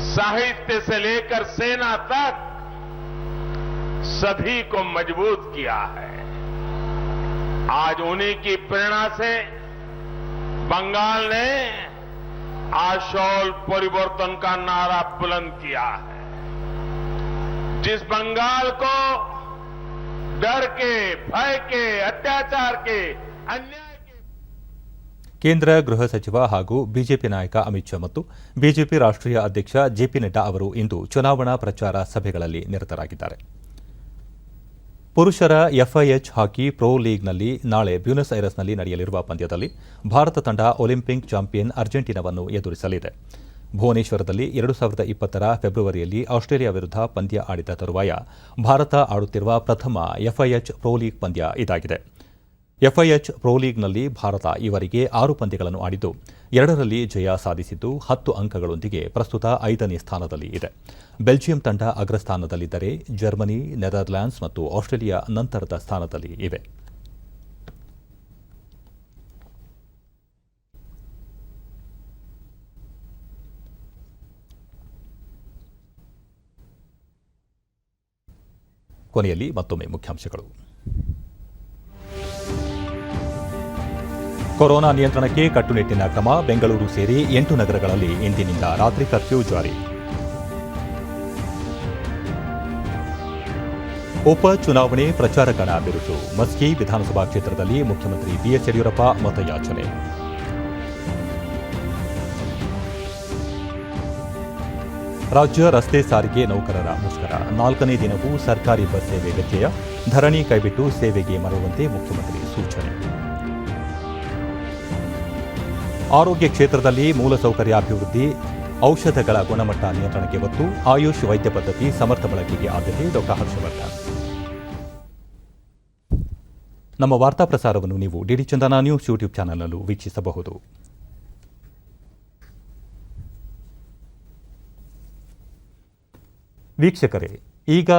साहित्य से लेकर सेना तक सभी को मजबूत किया है। आज उन्हीं की प्रेरणा से बंगाल ने आशोल परिवर्तन का नारा बुलंद किया है। जिस बंगाल को डर के, भय के, अत्याचार के, अन्याय ಕೇಂದ್ರ ಗೃಹ ಸಚಿವ ಹಾಗೂ ಬಿಜೆಪಿ ನಾಯಕ ಅಮಿತ್ ಶಾ ಮತ್ತು ಬಿಜೆಪಿ ರಾಷ್ಟ್ರೀಯ ಅಧ್ಯಕ್ಷ ಜೆಪಿ ನಡ್ಡಾ ಅವರು ಇಂದು ಚುನಾವಣಾ ಪ್ರಚಾರ ಸಭೆಗಳಲ್ಲಿ ನಿರತರಾಗಿದ್ದಾರೆ. ಪುರುಷರ ಎಫ್ಐಎಚ್ ಹಾಕಿ ಪ್ರೊ ಲೀಗ್ನಲ್ಲಿ ನಾಳೆ ಬ್ಯೂನಸ್ ಐರಸ್ನಲ್ಲಿ ನಡೆಯಲಿರುವ ಪಂದ್ಯದಲ್ಲಿ ಭಾರತ ತಂಡ ಒಲಿಂಪಿಕ್ ಚಾಂಪಿಯನ್ ಅರ್ಜೆಂಟೀನಾವನ್ನು ಎದುರಿಸಲಿದೆ. ಭುವನೇಶ್ವರದಲ್ಲಿ 2020ರ ಫೆಬ್ರವರಿಯಲ್ಲಿ ಆಸ್ಟ್ರೇಲಿಯಾ ವಿರುದ್ಧ ಪಂದ್ಯ ಆಡಿದ ತರುವಾಯ ಭಾರತ ಆಡುತ್ತಿರುವ ಪ್ರಥಮ ಎಫ್ಐಎಚ್ ಪ್ರೊ ಲೀಗ್ ಪಂದ್ಯ ಇದಾಗಿದೆ. ಎಫ್ಐಎಚ್ ಪ್ರೊ ಲೀಗ್ನಲ್ಲಿ ಭಾರತ ಈವರೆಗೆ 6 ಪಂದ್ಯಗಳನ್ನು ಆಡಿದ್ದು 2ರಲ್ಲಿ ಜಯ ಸಾಧಿಸಿದ್ದು 10 ಅಂಕಗಳೊಂದಿಗೆ ಪ್ರಸ್ತುತ 5ನೇ ಸ್ಥಾನದಲ್ಲಿ ಇದೆ. ಬೆಲ್ಜಿಯಂ ತಂಡ ಅಗ್ರಸ್ಥಾನದಲ್ಲಿದ್ದರೆ ಜರ್ಮನಿ, ನೆದರ್ಲ್ಯಾಂಡ್ಸ್ ಮತ್ತು ಆಸ್ಟ್ರೇಲಿಯಾ ನಂತರದ ಸ್ಥಾನದಲ್ಲಿ ಇವೆ. ಕೊನೆಯಲ್ಲಿ ಮತ್ತೊಮ್ಮೆ ಮುಖ್ಯಾಂಶಗಳು. ಕೊರೋನಾ ನಿಯಂತ್ರಣಕ್ಕೆ ಕಟ್ಟುನಿಟ್ಟಿನ ಕ್ರಮ, ಬೆಂಗಳೂರು ಸೇರಿ 8 ನಗರಗಳಲ್ಲಿ ಇಂದಿನಿಂದ ರಾತ್ರಿ ಕರ್ಫ್ಯೂ ಜಾರಿ. ಉಪ ಚುನಾವಣೆ ಪ್ರಚಾರ ಕಣ ಬಿರುಸು, ಮಸ್ಕಿ ವಿಧಾನಸಭಾ ಕ್ಷೇತ್ರದಲ್ಲಿ ಮುಖ್ಯಮಂತ್ರಿ ಬಿಎಸ್ ಯಡಿಯೂರಪ್ಪ ಮತಯಾಚನೆ. ರಾಜ್ಯ ರಸ್ತೆ ಸಾರಿಗೆ ನೌಕರರ ಮುಷ್ಕರ 4ನೇ ದಿನವೂ ಸರ್ಕಾರಿ ಬಸ್ ಸೇವೆ ವ್ಯತ್ಯಯ, ಧರಣಿ ಕೈಬಿಟ್ಟು ಸೇವೆಗೆ ಮರಳುವಂತೆ ಮುಖ್ಯಮಂತ್ರಿ ಸೂಚನೆ. ಆರೋಗ್ಯ ಕ್ಷೇತ್ರದಲ್ಲಿ ಮೂಲಸೌಕರ್ಯ ಅಭಿವೃದ್ಧಿ, ಔಷಧಗಳ ಗುಣಮಟ್ಟ ನಿಯಂತ್ರಣಕ್ಕೆ ಒತ್ತು, ಆಯುಷ್ ವೈದ್ಯ ಪದ್ಧತಿ ಸಮರ್ಥ ಬಳಕೆಗೆ ಆದ್ಯತೆ. ಡಾ ಹರ್ಷವರ್ಧನ್. ನಮ್ಮ ವಾರ್ತಾ ಪ್ರಸಾರವನ್ನು ನೀವು ಡಿಡಿ ಚಂದನ ನ್ಯೂಸ್ ಯೂಟ್ಯೂಬ್ ಚಾನೆಲ್ನಲ್ಲೂ ವೀಕ್ಷಿಸಬಹುದು. ವೀಕ್ಷಕರೇ, ಈಗ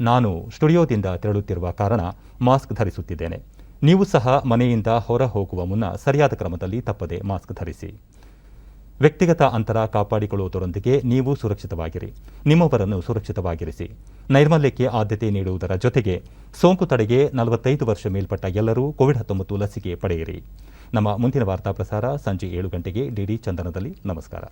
ನಾನು ಸ್ಟುಡಿಯೋದಿಂದ ತೆರಳುತ್ತಿರುವ ಕಾರಣ ಮಾಸ್ಕ್ ಧರಿಸುತ್ತಿದ್ದೇನೆ. ನೀವು ಸಹ ಮನೆಯಿಂದ ಹೊರ ಹೋಗುವ ಮುನ್ನ ಸರಿಯಾದ ಕ್ರಮದಲ್ಲಿ ತಪ್ಪದೆ ಮಾಸ್ಕ್ ಧರಿಸಿ. ವ್ಯಕ್ತಿಗತ ಅಂತರ ಕಾಪಾಡಿಕೊಳ್ಳುವುದರೊಂದಿಗೆ ನೀವು ಸುರಕ್ಷಿತವಾಗಿರಿ, ನಿಮ್ಮವರನ್ನು ಸುರಕ್ಷಿತವಾಗಿರಿಸಿ. ನೈರ್ಮಲ್ಯಕ್ಕೆ ಆದ್ಯತೆ ನೀಡುವುದರ ಜೊತೆಗೆ ಸೋಂಕು ತಡೆಗೆ 45 ವರ್ಷ ಮೇಲ್ಪಟ್ಟ ಎಲ್ಲರೂ ಕೋವಿಡ್-19 ಲಸಿಕೆ ಪಡೆಯಿರಿ. ನಮ್ಮ ಮುಂದಿನ ವಾರ್ತಾ ಪ್ರಸಾರ ಸಂಜೆ 7 ಗಂಟೆಗೆ ಡಿಡಿ ಚಂದನದಲ್ಲಿ. ನಮಸ್ಕಾರ.